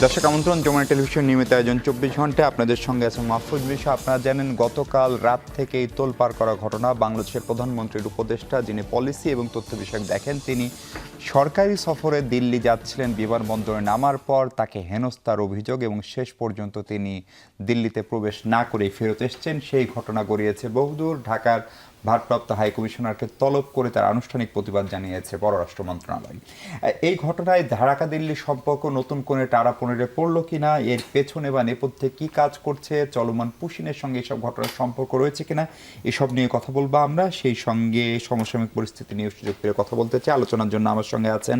দর্শক আমন্ত্রণ, যমুনা টেলিভিশন নিয়মিত আয়োজন 24 ঘন্টা। আপনাদের সঙ্গে আছে মাহফুজ বিশা। আপনারা জানেন গতকাল রাত থেকেই তোলপাড় করা ঘটনা। বাংলাদেশের প্রধানমন্ত্রীর উপদেষ্টা, যিনি পলিসি এবং তথ্য বিষয়ক দেখেন, তিনি সরকারি সফরে দিল্লি যাচ্ছিলেন। বিমানবন্দরে নামার পর তাকে হেনস্থার অভিযোগ এবং শেষ পর্যন্ত তিনি দিল্লিতে প্রবেশ না করেই ফেরত এসছেন। সেই ঘটনা গড়িয়েছে বহুদূর। ঢাকার ভারপ্রাপ্ত হাইকমিশনারকে তলব করে তার আনুষ্ঠানিক প্রতিবাদ জানিয়েছে পররাষ্ট্র মন্ত্রণালয়। এই ঘটনায় ঢাকা দিল্লি সম্পর্ক নতুন করে টানাপোড়েনে পড়ল কিনা, এর পেছনে বা নেপথ্যে কি কাজ করছে, চলমান পুশিনের সঙ্গে এসব ঘটনার সম্পর্ক রয়েছে কিনা, এসব নিয়ে কথা বলবো আমরা। সেই সঙ্গে সমসাময়িক পরিস্থিতি নিয়ে সুযোগ পেয়ে কথা বলতে চাই। আলোচনার জন্য আমার সঙ্গে আছেন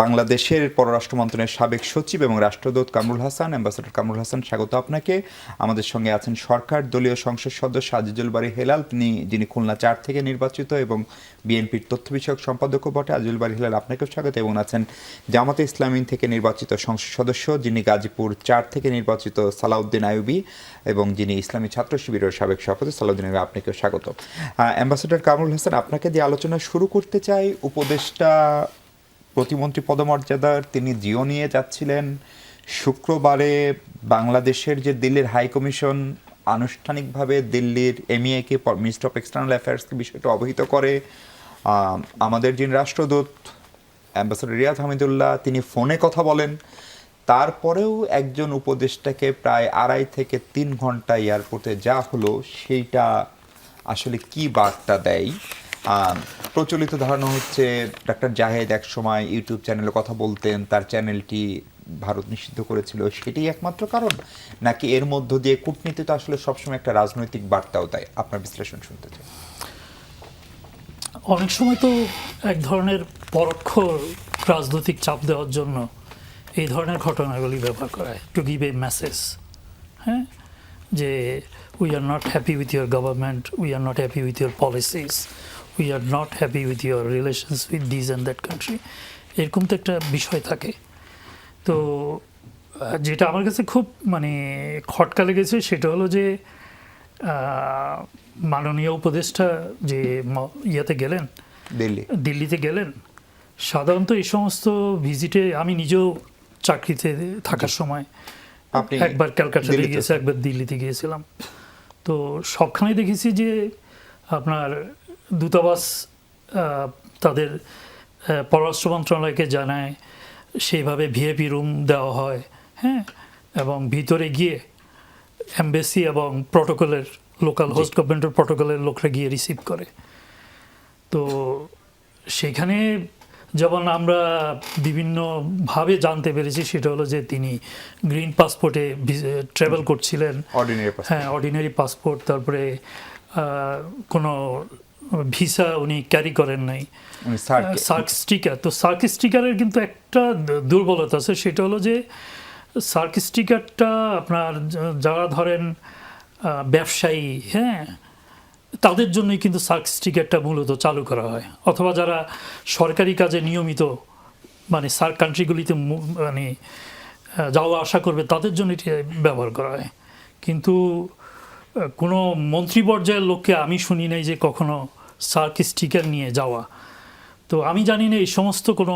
বাংলাদেশের পররাষ্ট্র মন্ত্রণালয়ের সাবেক সচিব এবং রাষ্ট্রদূত কামরুল হাসান, অ্যাম্বাসেডর কামরুল হাসান, স্বাগত আপনাকে। আমাদের সঙ্গে আছেন সরকার দলীয় সংসদ সদস্য আজিজুল বারী হেলাল, যিনি খুলনা 4 থেকে নির্বাচিত এবং বিএনপির তথ্য বিষয়ক সম্পাদকও বটে। আজিজুল বারী হেলাল, আপনাকেও স্বাগত। এবং আছেন জামাতে ইসলামী থেকে নির্বাচিত সংসদ সদস্য, যিনি গাজীপুর 4 থেকে নির্বাচিত, সালাউদ্দিন আইয়ুবী, এবং যিনি ইসলামী ছাত্র শিবিরের সাবেক সভাপতি, সালাউদ্দিন আইয়ুবী, আপনাকেও স্বাগত। অ্যাম্বাসেডর কামরুল হাসান, আপনাকে দিয়ে আলোচনা শুরু করতে চাই। উপদেষ্টা প্রতিমন্ত্রী পদমর্যাদার তিনি জিও নিয়ে যাচ্ছিলেন। শুক্রবারে বাংলাদেশের যে দিল্লির হাইকমিশন আনুষ্ঠানিকভাবে দিল্লির এমইএকে, মিনিস্ট্রি অফ এক্সটার্নাল অ্যাফেয়ার্সকে বিষয়টা অবহিত করে। আমাদের যিনি রাষ্ট্রদূত অ্যাম্বাসেডর রিয়াদ হামিদুল্লাহ, তিনি ফোনে কথা বলেন। তারপরেও একজন উপদেষ্টাকে প্রায় 2.5 থেকে 3 ঘন্টা এয়ারপোর্টে যা হলো, সেইটা আসলে কি বার্তা দেয়? প্রচলিত ধারণা হচ্ছে ডাক্তার জাহেদ এক সময় ইউটিউব চ্যানেলে কথা বলতেন, তার চ্যানেলটি ভারত নিষিদ্ধ করেছিল, সেটাই একমাত্র কারণ, নাকি এর মধ্য দিয়ে কূটনীতি তো আসলে সবসময় একটা রাজনৈতিক বার্তাও দেয়? আপনার বিশ্লেষণ শুনতে চাই। অনেক সময় তো এক ধরনের পরোক্ষ রাজনৈতিক চাপ দেওয়ার জন্য এই ধরনের ঘটনাগুলি ব্যবহার করা হয়, টু গিভ এ মেসেজ। হ্যাঁ, যে we are not happy with your government, we are not happy with your policies, we are not happy with your relations with this and that country, এরকম তো একটা বিষয় থাকে। তো যেটা আমার কাছে খুব খটকা লেগেছে সেটা হলো যে মাননীয় উপদেষ্টা যে ইয়েতে গেলেন, দিল্লিতে গেলেন। সাধারণত এই সমস্ত ভিজিটে আমি নিজেও চাকরিতে থাকার সময় একবার ক্যালকাটাতে গিয়েছি, একবার দিল্লিতে গিয়েছিলাম। তো সবখানে দেখেছি যে আপনার দূতাবাস তাদের পররাষ্ট্র মন্ত্রণালয়কে জানায়, সেইভাবে ভিআইপি রুম দেওয়া হয়। হ্যাঁ, এবং ভিতরে গিয়ে এমবেসি এবং প্রটোকলের লোকাল হোস্ট গভর্নমেন্টের প্রটোকলের লোকরা গিয়ে রিসিভ করে। তো সেখানে যেমন আমরা বিভিন্নভাবে জানতে পেরেছি, সেটা হলো যে তিনি গ্রিন পাসপোর্টে ট্রাভেল করছিলেন। হ্যাঁ, অর্ডিনারি পাসপোর্ট। তারপরে কোনো ভিসা উনি ক্যারি করেন নাই, সার্ক স্টিকার। তো সার্ক স্টিকারের কিন্তু একটা দুর্বলতা আছে, সেটা হলো যে সার্ক স্টিকারটা আপনার যারা ধরেন ব্যবসায়ী, হ্যাঁ, তাদের জন্যই কিন্তু সার্ক স্টিকারটা মূলত চালু করা হয়, অথবা যারা সরকারি কাজে নিয়মিত সার্ক কান্ট্রিগুলিতে যাওয়া আসা করবে, তাদের জন্য এটি ব্যবহার করা হয়। কিন্তু কোনো মন্ত্রী পর্যায়ের লোককে আমি শুনি নাই যে কখনো সার্ক স্টিকার নিয়ে যাওয়া। তো আমি জানি না এই সমস্ত কোনো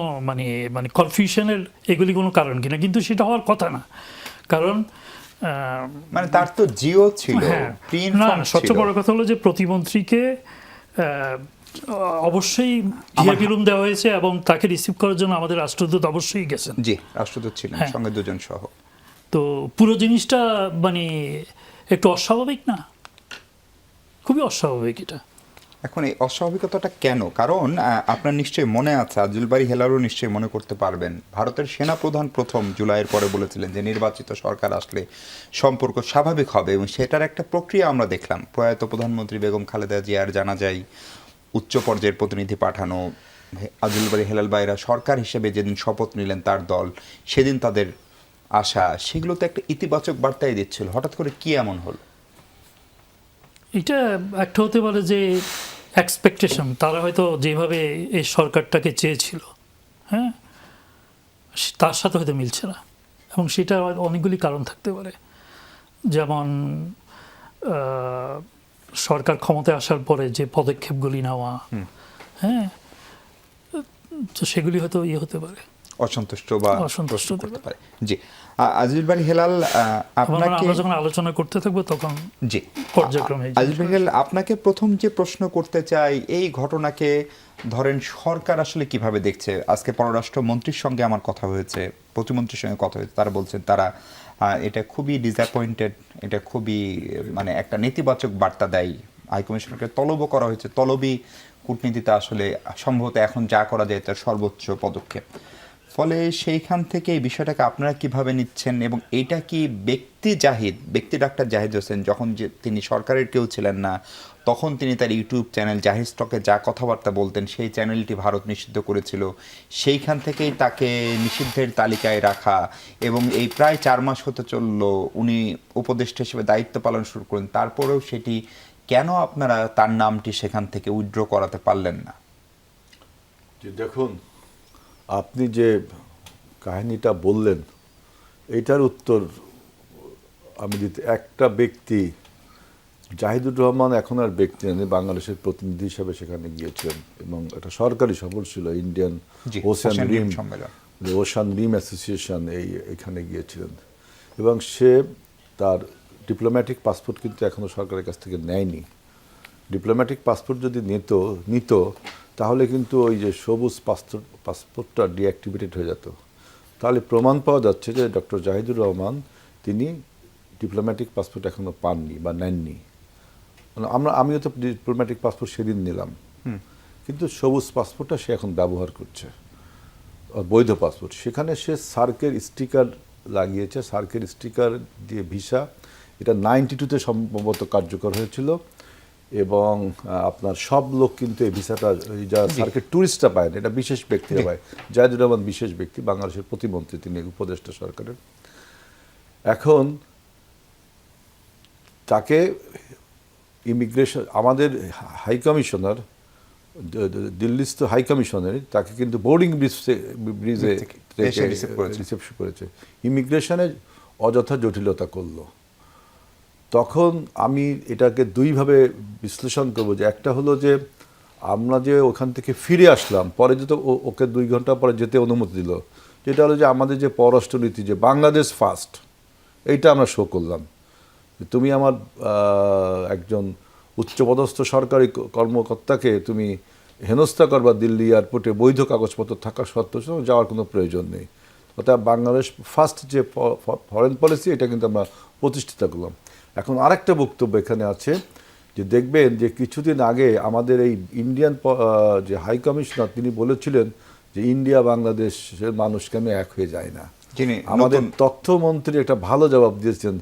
কনফিউশনের এগুলি কোনো কারণ কিনা, কিন্তু সেটা হওয়ার কথা না। কারণ তার তো জিও ছিল। না, সবচেয়ে বড় কথা হলো যে প্রতিমন্ত্রীকে অবশ্যই ভিআইপি রুম দেওয়া হয়েছে এবং তাকে রিসিভ করার জন্য আমাদের রাষ্ট্রদূত অবশ্যই গেছেন। জি, রাষ্ট্রদূত ছিলেন, সঙ্গে 2 জন সহ। তো পুরো জিনিসটা একটু অস্বাভাবিক না? খুবই অস্বাভাবিক এটা। এখন এই অস্বাভাবিকতাটা কেন? কারণ আপনার নিশ্চয়ই মনে আছে, আজিজুল বারী হেলালও নিশ্চয়ই মনে করতে পারবেন, ভারতের সেনাপ্রধান প্রথম জুলাইয়ের পরে বলেছিলেন যে নির্বাচিত সরকার আসলে সম্পর্ক স্বাভাবিক হবে, এবং সেটার একটা প্রক্রিয়া আমরা দেখলাম। প্রয়াত প্রধানমন্ত্রী বেগম খালেদা জিয়ার জানাজায় উচ্চ পর্যায়ের প্রতিনিধি পাঠানো, আজিজুল বারী হেলাল ভাইরা সরকার হিসেবে যেদিন শপথ নিলেন তার দল, সেদিন তাদের আশা, সেগুলো তো একটা ইতিবাচক বার্তাই দিচ্ছিল। হঠাৎ করে কি এমন হলো? এটা একটা হতে পারে যে এক্সপেকটেশন, তারা হয়তো যেভাবে এই সরকারটাকে চেয়েছিল, হ্যাঁ, তার সাথে হয়তো মিলছে না, এবং সেটা অনেকগুলি কারণ থাকতে পারে। যেমন সরকার ক্ষমতায় আসার পরে যে পদক্ষেপগুলি নেওয়া, হ্যাঁ, তো সেগুলি হয়তো হতে পারে। অসন্তুষ্ট বা অসন্তুষ্ট প্রশ্ন করতে পারে। জি, আজিজুল বারী হেলাল, আপনাকে আমরা যখন আলোচনা করতে থাকবো তখন জি পর্যায়ক্রমে আজিজুল বারী হেলাল, আপনাকে প্রথম যে প্রশ্ন করতে চাই, এই ঘটনাকে ধরেন সরকার আসলে কিভাবে দেখছে? আজকে পররাষ্ট্রমন্ত্রীর সঙ্গে আমার কথা হয়েছে, প্রতিমন্ত্রীর সঙ্গে কথা হয়েছে, তারা বলছেন তারা এটা খুবই ডিসঅ্যাপয়েন্টেড, এটা খুবই মানে একটা নেতিবাচক বার্তা দেয়। হাইকমিশনকে তলবও করা হয়েছে, তলবই কূটনীতিতে আসলে সম্ভবত এখন যা করা যায় তার সর্বোচ্চ পদক্ষেপ। ফলে সেইখান থেকে এই বিষয়টাকে আপনারা কিভাবে নিচ্ছেন, এবং এইটা কি ব্যক্তি ডাক্তার জাহিদ হোসেন যখন যে তিনি সরকারের কেউ ছিলেন না, তখন তিনি তার ইউটিউব চ্যানেল জাহিদ স্টকে যা কথাবার্তা বলতেন সেই চ্যানেলটি ভারত নিষিদ্ধ করেছিল, সেইখান থেকেই তাকে নিষিদ্ধের তালিকায় রাখা, এবং এই প্রায় 4 মাস হতে চলল উনি উপদেষ্টা হিসেবে দায়িত্ব পালন শুরু করেন, তারপরেও সেটি কেন আপনারা তার নামটি সেখান থেকে উইথড্র করাতে পারলেন না? দেখুন, আপনি যে কাহিনীটা বললেন এইটার উত্তর আমি দিতে, একটা ব্যক্তি জাহিদুর রহমান এখন আর ব্যক্তি নেই, বাংলাদেশের প্রতিনিধি হিসাবে সেখানে গিয়েছিলেন এবং একটা সরকারি সফর ছিল, ইন্ডিয়ান ওশান রিম অ্যাসোসিয়েশন এখানে গিয়েছিলেন, এবং সে তার ডিপ্লোম্যাটিক পাসপোর্ট কিন্তু এখনো সরকারের কাছ থেকে নেয়নি। ডিপ্লোম্যাটিক পাসপোর্ট যদি নিত তাহলে কিন্তু ওই যে সবুজ পাসপোর্টটা ডিঅ্যাক্টিভেটেড হয়ে যেত। তাহলে প্রমাণ পাওয়া যাচ্ছে যে ডক্টর জাহিদুর রহমান তিনি ডিপ্লোম্যাটিক পাসপোর্ট এখনো পাননি বা নেননি। আমিও তো ডিপ্লোম্যাটিক পাসপোর্ট সেদিন নিলাম, কিন্তু সবুজ পাসপোর্টটা সে এখন ব্যবহার করছে, বৈধ পাসপোর্ট। সেখানে সে সার্কের স্টিকার লাগিয়েছে, সার্কের স্টিকার দিয়ে ভিসা, এটা 92-তে সম্ভবত কার্যকর হয়েছিল, এবং আপনার সব লোক কিন্তু এই ভিসাটা যারা সার্কের ট্যুরিস্টরা পায় না, এটা বিশেষ ব্যক্তিরা পায়। জাহিদুর রহমান বিশেষ ব্যক্তি, বাংলাদেশের প্রতিমন্ত্রী, তিনি উপদেষ্টা সরকারের। এখন তাকে ইমিগ্রেশন, আমাদের হাই কমিশনার, দিল্লিস্থ হাই কমিশনার তাকে কিন্তু বোর্ডিং ব্রিজে রিসেপশন করেছে, ইমিগ্রেশনে অযথা জটিলতা করলো। তখন আমি এটাকে দুইভাবে বিশ্লেষণ করবো, যে একটা হলো যে আমরা যে ওখান থেকে ফিরে আসলাম, পরে যেহেতু ওকে 2 ঘন্টা পরে যেতে অনুমতি দিল, যেটা হলো যে আমাদের যে পররাষ্ট্রনীতি, যে বাংলাদেশ ফার্স্ট, এইটা আমরা শো করলাম। তুমি আমার একজন উচ্চপদস্থ সরকারি কর্মকর্তাকে তুমি হেনস্থা করবা দিল্লি এয়ারপোর্টে বৈধ কাগজপত্র থাকা সত্ত্বেও, যাওয়ার কোনো প্রয়োজন নেই। অর্থাৎ বাংলাদেশ ফার্স্ট যে ফরেন পলিসি, এটা কিন্তু আমরা প্রতিষ্ঠিত করলাম। এখন আরেকটা বক্তব্য এখানে আছে, যে দেখবেন যে কিছুদিন আগে আমাদের এই ইন্ডিয়ান যে হাই কমিশনার, তিনি বলেছিলেন যে ইন্ডিয়া বাংলাদেশের মানুষ কেন এক হয়ে যায় না। আমাদের তথ্যমন্ত্রী একটা ভালো জবাব দিয়েছেন,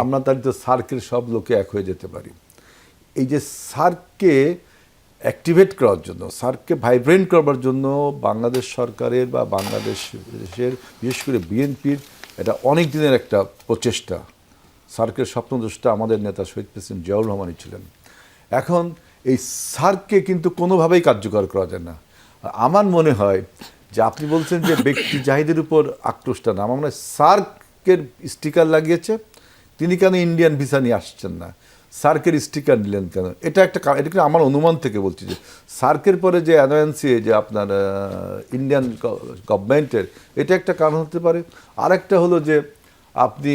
আমরা তার তো সার্কের সব লোকে এক হয়ে যেতে পারি। এই যে সার্ককে অ্যাক্টিভেট করার জন্য, সার্ককে ভাইব্রেন্ট করবার জন্য বাংলাদেশ সরকারের বা বাংলাদেশের বিশেষ করে বিএনপির এটা অনেক দিনের একটা প্রচেষ্টা। সার্কের স্বপ্নদ্রষ্টা আমাদের নেতা শহীদ প্রেসিডেন্ট জিয়াউর রহমানই ছিলেন। এখন এই সার্ককে কিন্তু কোনোভাবেই কার্যকর করা যায় না। আমার মনে হয় যে আপনি বলছেন যে ব্যক্তি জাহিদের উপর আক্রোশটা না, আমার মনে হয় সার্কের স্টিকার লাগিয়েছে, তিনি কেন ইন্ডিয়ান ভিসা নিয়ে আসছেন না, সার্কের স্টিকার নিলেন কেন, এটা আমার অনুমান থেকে বলছি, যে সার্কের পরে যে অ্যানোয়েন্সি যে আপনার ইন্ডিয়ান গভর্নমেন্টের, এটা একটা কারণ হতে পারে। আরেকটা হলো যে আপনি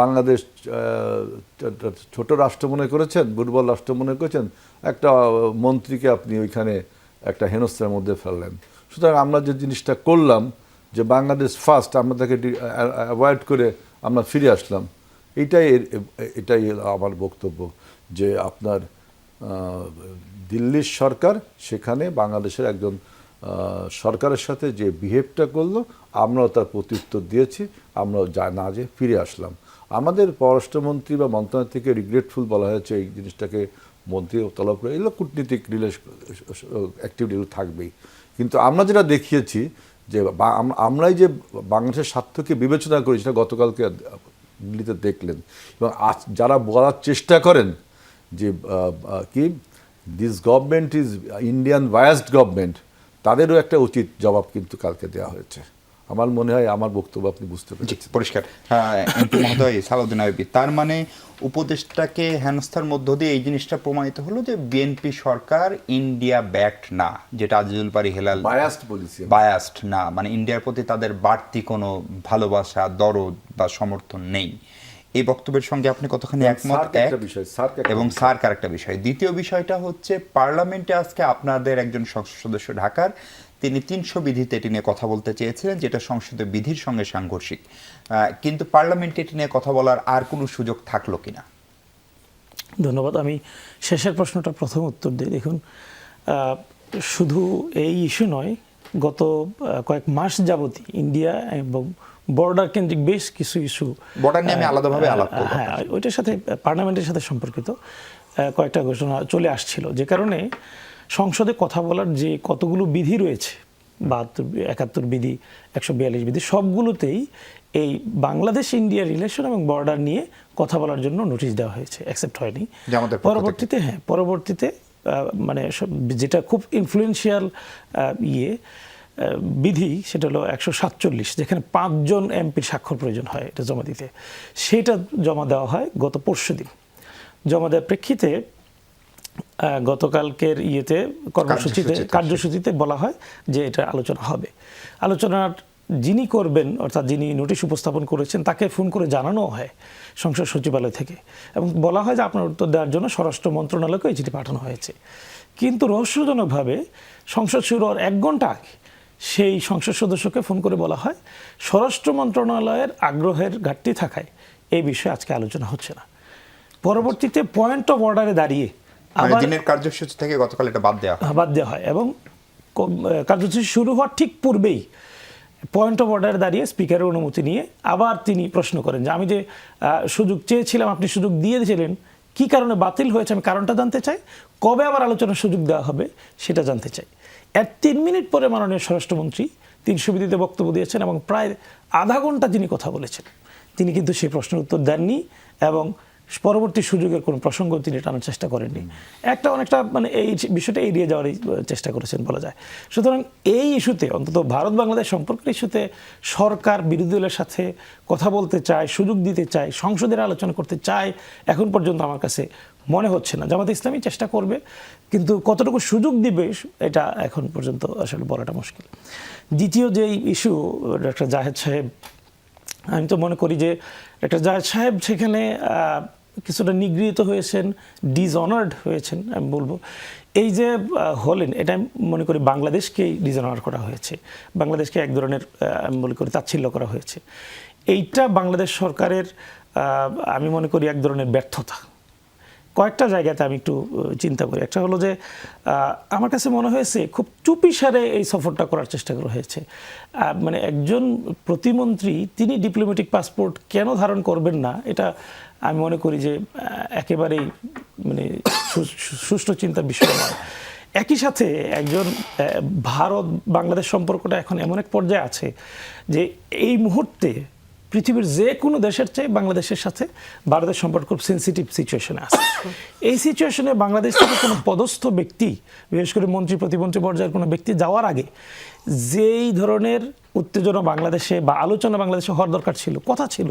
বাংলাদেশ ছোট রাষ্ট্র মনে করেছেন, দুর্বল রাষ্ট্র মনে করেছেন, একটা মন্ত্রীকে আপনি ওইখানে একটা হেনস্থার মধ্যে ফেললেন। সুতরাং আমরা যে জিনিসটা করলাম, যে বাংলাদেশ ফার্স্ট, আমরা তাকে অ্যাভয়েড করে আমরা ফিরে আসলাম, এটাই আমার বক্তব্য, যে আপনার দিল্লির সরকার সেখানে বাংলাদেশের একজন সরকারের সাথে যে বিহেভটা করলো, আমরাও তার প্রত্যুত্তর দিয়েছি, আমরাও না যে ফিরে আসলাম। আমাদের পররাষ্ট্রমন্ত্রী বা মন্ত্রণালয় থেকে রিগ্রেটফুল বলা হয়েছে এই জিনিসটাকে, মন্ত্রী তলব করে, এগুলো কূটনীতিক অ্যাক্টিভিটিগুলো থাকবেই। কিন্তু আমরা যেটা দেখিয়েছি, যে আমরাই যে বাংলাদেশের স্বার্থকে বিবেচনা করি, সেটা গতকালকে দিল্লিতে দেখলেন। এবং যারা বলার চেষ্টা করেন যে কি this government is Indian biased government, তাদেরও একটা উচিত জবাব কিন্তু কালকে দেওয়া হয়েছে। আমার মনে হয় আমার বক্তব্য আপনি বুঝতে পেরেছেন। পরিষ্কার। এমপি মহোদয় সালাউদ্দিন আইয়ুবী, তার মানে উপদেষ্টাকে হেনস্থার মধ্য দিয়ে এই জিনিসটা প্রমাণিত হলো যে বিএনপি সরকার ইন্ডিয়া ব্যাকড না, যেটা আজিজুল বারী হেলাল বায়াসড না, মানে ইন্ডিয়ার প্রতি তাদের বাড়তি কোনো ভালোবাসা, দরদ বা সমর্থন নেই। এই বক্তব্যের সঙ্গে আপনি কতখানি একমত? এবং সার্ক আরেকটা বিষয়। দ্বিতীয় বিষয়টা হচ্ছে পার্লামেন্টে আজকে আপনাদের একজন সংসদ সদস্য ঢাকার, তিনি 300 বিধিতে এটি নিয়ে কথা বলতে চেয়েছিলেন, যেটা সংসদের বিধির সঙ্গে সাংঘর্ষিক, কিন্তু পার্লামেন্টে এটি নিয়ে কথা বলার আর কোনো সুযোগ থাকলো কিনা? ধন্যবাদ। আমি শেষের প্রশ্নটা প্রথম উত্তর দিই। দেখুন, শুধু এই ইস্যু নয়, গত কয়েক মাস যাবতই ইন্ডিয়া এবং বর্ডার কেন্দ্রিক বেশ কিছু ইস্যু, বর্ডার নিয়ে আমি আলাদাভাবে আলাপ করব, হ্যাঁ, ওইটার সাথে পার্লামেন্টের সাথে সম্পর্কিত কয়েকটা ঘোষণা চলে আসছিল, যে কারণে সংসদে কথা বলার যে কতগুলো বিধি রয়েছে, 72, 71 বিধি, 142 বিধি, সবগুলোতেই এই বাংলাদেশ ইন্ডিয়া রিলেশন এবং বর্ডার নিয়ে কথা বলার জন্য নোটিশ দেওয়া হয়েছে, অ্যাকসেপ্ট হয়নি। পরবর্তীতে মানে যেটা খুব ইনফ্লুয়েন্সিয়াল বিধি, সেটা হলো 147, যেখানে 5 জন এমপির স্বাক্ষর প্রয়োজন হয় এটা জমা দিতে, সেটা জমা দেওয়া হয় গত পরশুদিন। জমা দেওয়ার প্রেক্ষিতে গতকালকের কার্যসূচিতে বলা হয় যে এটা আলোচনা হবে। আলোচনার যিনি করবেন, অর্থাৎ যিনি নোটিশ উপস্থাপন করেছেন, তাকে ফোন করে জানানো হয় সংসদ সচিবালয় থেকে, এবং বলা হয় যে আপনার উত্তর দেওয়ার জন্য স্বরাষ্ট্র মন্ত্রণালয়কে এই চিঠি পাঠানো হয়েছে। কিন্তু রহস্যজনকভাবে সংসদ শুরু হওয়ার 1 ঘন্টা আগে সেই সংসদ সদস্যকে ফোন করে বলা হয় স্বরাষ্ট্র মন্ত্রণালয়ের আগ্রহের ঘাটতি থাকায় এই বিষয়ে আজকে আলোচনা হচ্ছে না। পরবর্তীতে পয়েন্ট অফ অর্ডারে দাঁড়িয়ে দিনের কার্যসূচি থেকে গতকাল এটা বাদ দেওয়া হয়, এবং কার্যসূচি শুরু হওয়ার ঠিক পূর্বেই পয়েন্ট অফ অর্ডারে দাঁড়িয়ে স্পিকারের অনুমতি নিয়ে আবার তিনি প্রশ্ন করেন যে আমি যে সুযোগ চেয়েছিলাম আপনি সুযোগ দিয়েছিলেন, কী কারণে বাতিল হয়েছে আমি কারণটা জানতে চাই, কবে আবার আলোচনার সুযোগ দেওয়া হবে সেটা জানতে চাই। এর 3 মিনিট পরে মাননীয় স্বরাষ্ট্রমন্ত্রী 300 বিধিতে বক্তব্য দিয়েছেন, এবং প্রায় আধা ঘন্টা তিনি কথা বলেছেন। তিনি কিন্তু সেই প্রশ্নের উত্তর দেননি, এবং পরবর্তী সুযোগের কোনো প্রসঙ্গ তিনি টানার চেষ্টা করেননি। অনেকটা মানে এই বিষয়টা এড়িয়ে যাওয়ার চেষ্টা করেছেন বলা যায়। সুতরাং এই ইস্যুতে, অন্তত ভারত বাংলাদেশ সম্পর্কের ইস্যুতে, সরকার বিরোধী দলের সাথে কথা বলতে চায়, সুযোগ দিতে চায়, সংসদের আলোচনা করতে চায়, এখন পর্যন্ত আমার কাছে মনে হচ্ছে না। জামাতে ইসলামী চেষ্টা করবে, কিন্তু কতটুকু সুযোগ দিবে এটা এখন পর্যন্ত আসলে বলাটা মুশকিল। দ্বিতীয় যে ইস্যু, ডক্টর জাহেদ সাহেব, আমি তো মনে করি যে ডক্টর জাহেদ সাহেব সেখানে কিছুটা নিগৃহীত হয়েছেন, ডিসঅনার্ড হয়েছেন আমি বলবো। এই যে হলেন, এটা আমি মনে করি বাংলাদেশকেই ডিসঅনার করা হয়েছে, বাংলাদেশকে এক ধরনের আমি মনে করি তাচ্ছিল্য করা হয়েছে। এইটা বাংলাদেশ সরকারের আমি মনে করি এক ধরনের ব্যর্থতা। কয়েকটা জায়গাতে আমি একটু চিন্তা করি। একটা হলো যে আমার কাছে মনে হয়েছে খুব চুপিসারে এই সফরটা করার চেষ্টা করা হয়েছে। মানে একজন প্রতিমন্ত্রী তিনি ডিপ্লোম্যাটিক পাসপোর্ট কেন ধারণ করবেন না, এটা আমি মনে করি যে একেবারেই মানে সুষ্ঠু চিন্তার বিষয় নয়। একই সাথে একজন ভারত বাংলাদেশ সম্পর্কটা এখন এমন এক পর্যায়ে আছে যে এই মুহূর্তে পৃথিবীর যে কোনো দেশের চেয়ে বাংলাদেশের সাথে ভারতের সম্পর্ক খুব সেন্সিটিভ সিচুয়েশনে আছে। এই সিচুয়েশনে বাংলাদেশ থেকে কোনো পদস্থ ব্যক্তি, বিশেষ করে মন্ত্রী প্রতিমন্ত্রী পর্যায়ের কোনো ব্যক্তি যাওয়ার আগে যেই ধরনের উত্তেজনা বাংলাদেশে বা আলোচনা বাংলাদেশে হওয়ার দরকার ছিল, কথা ছিল,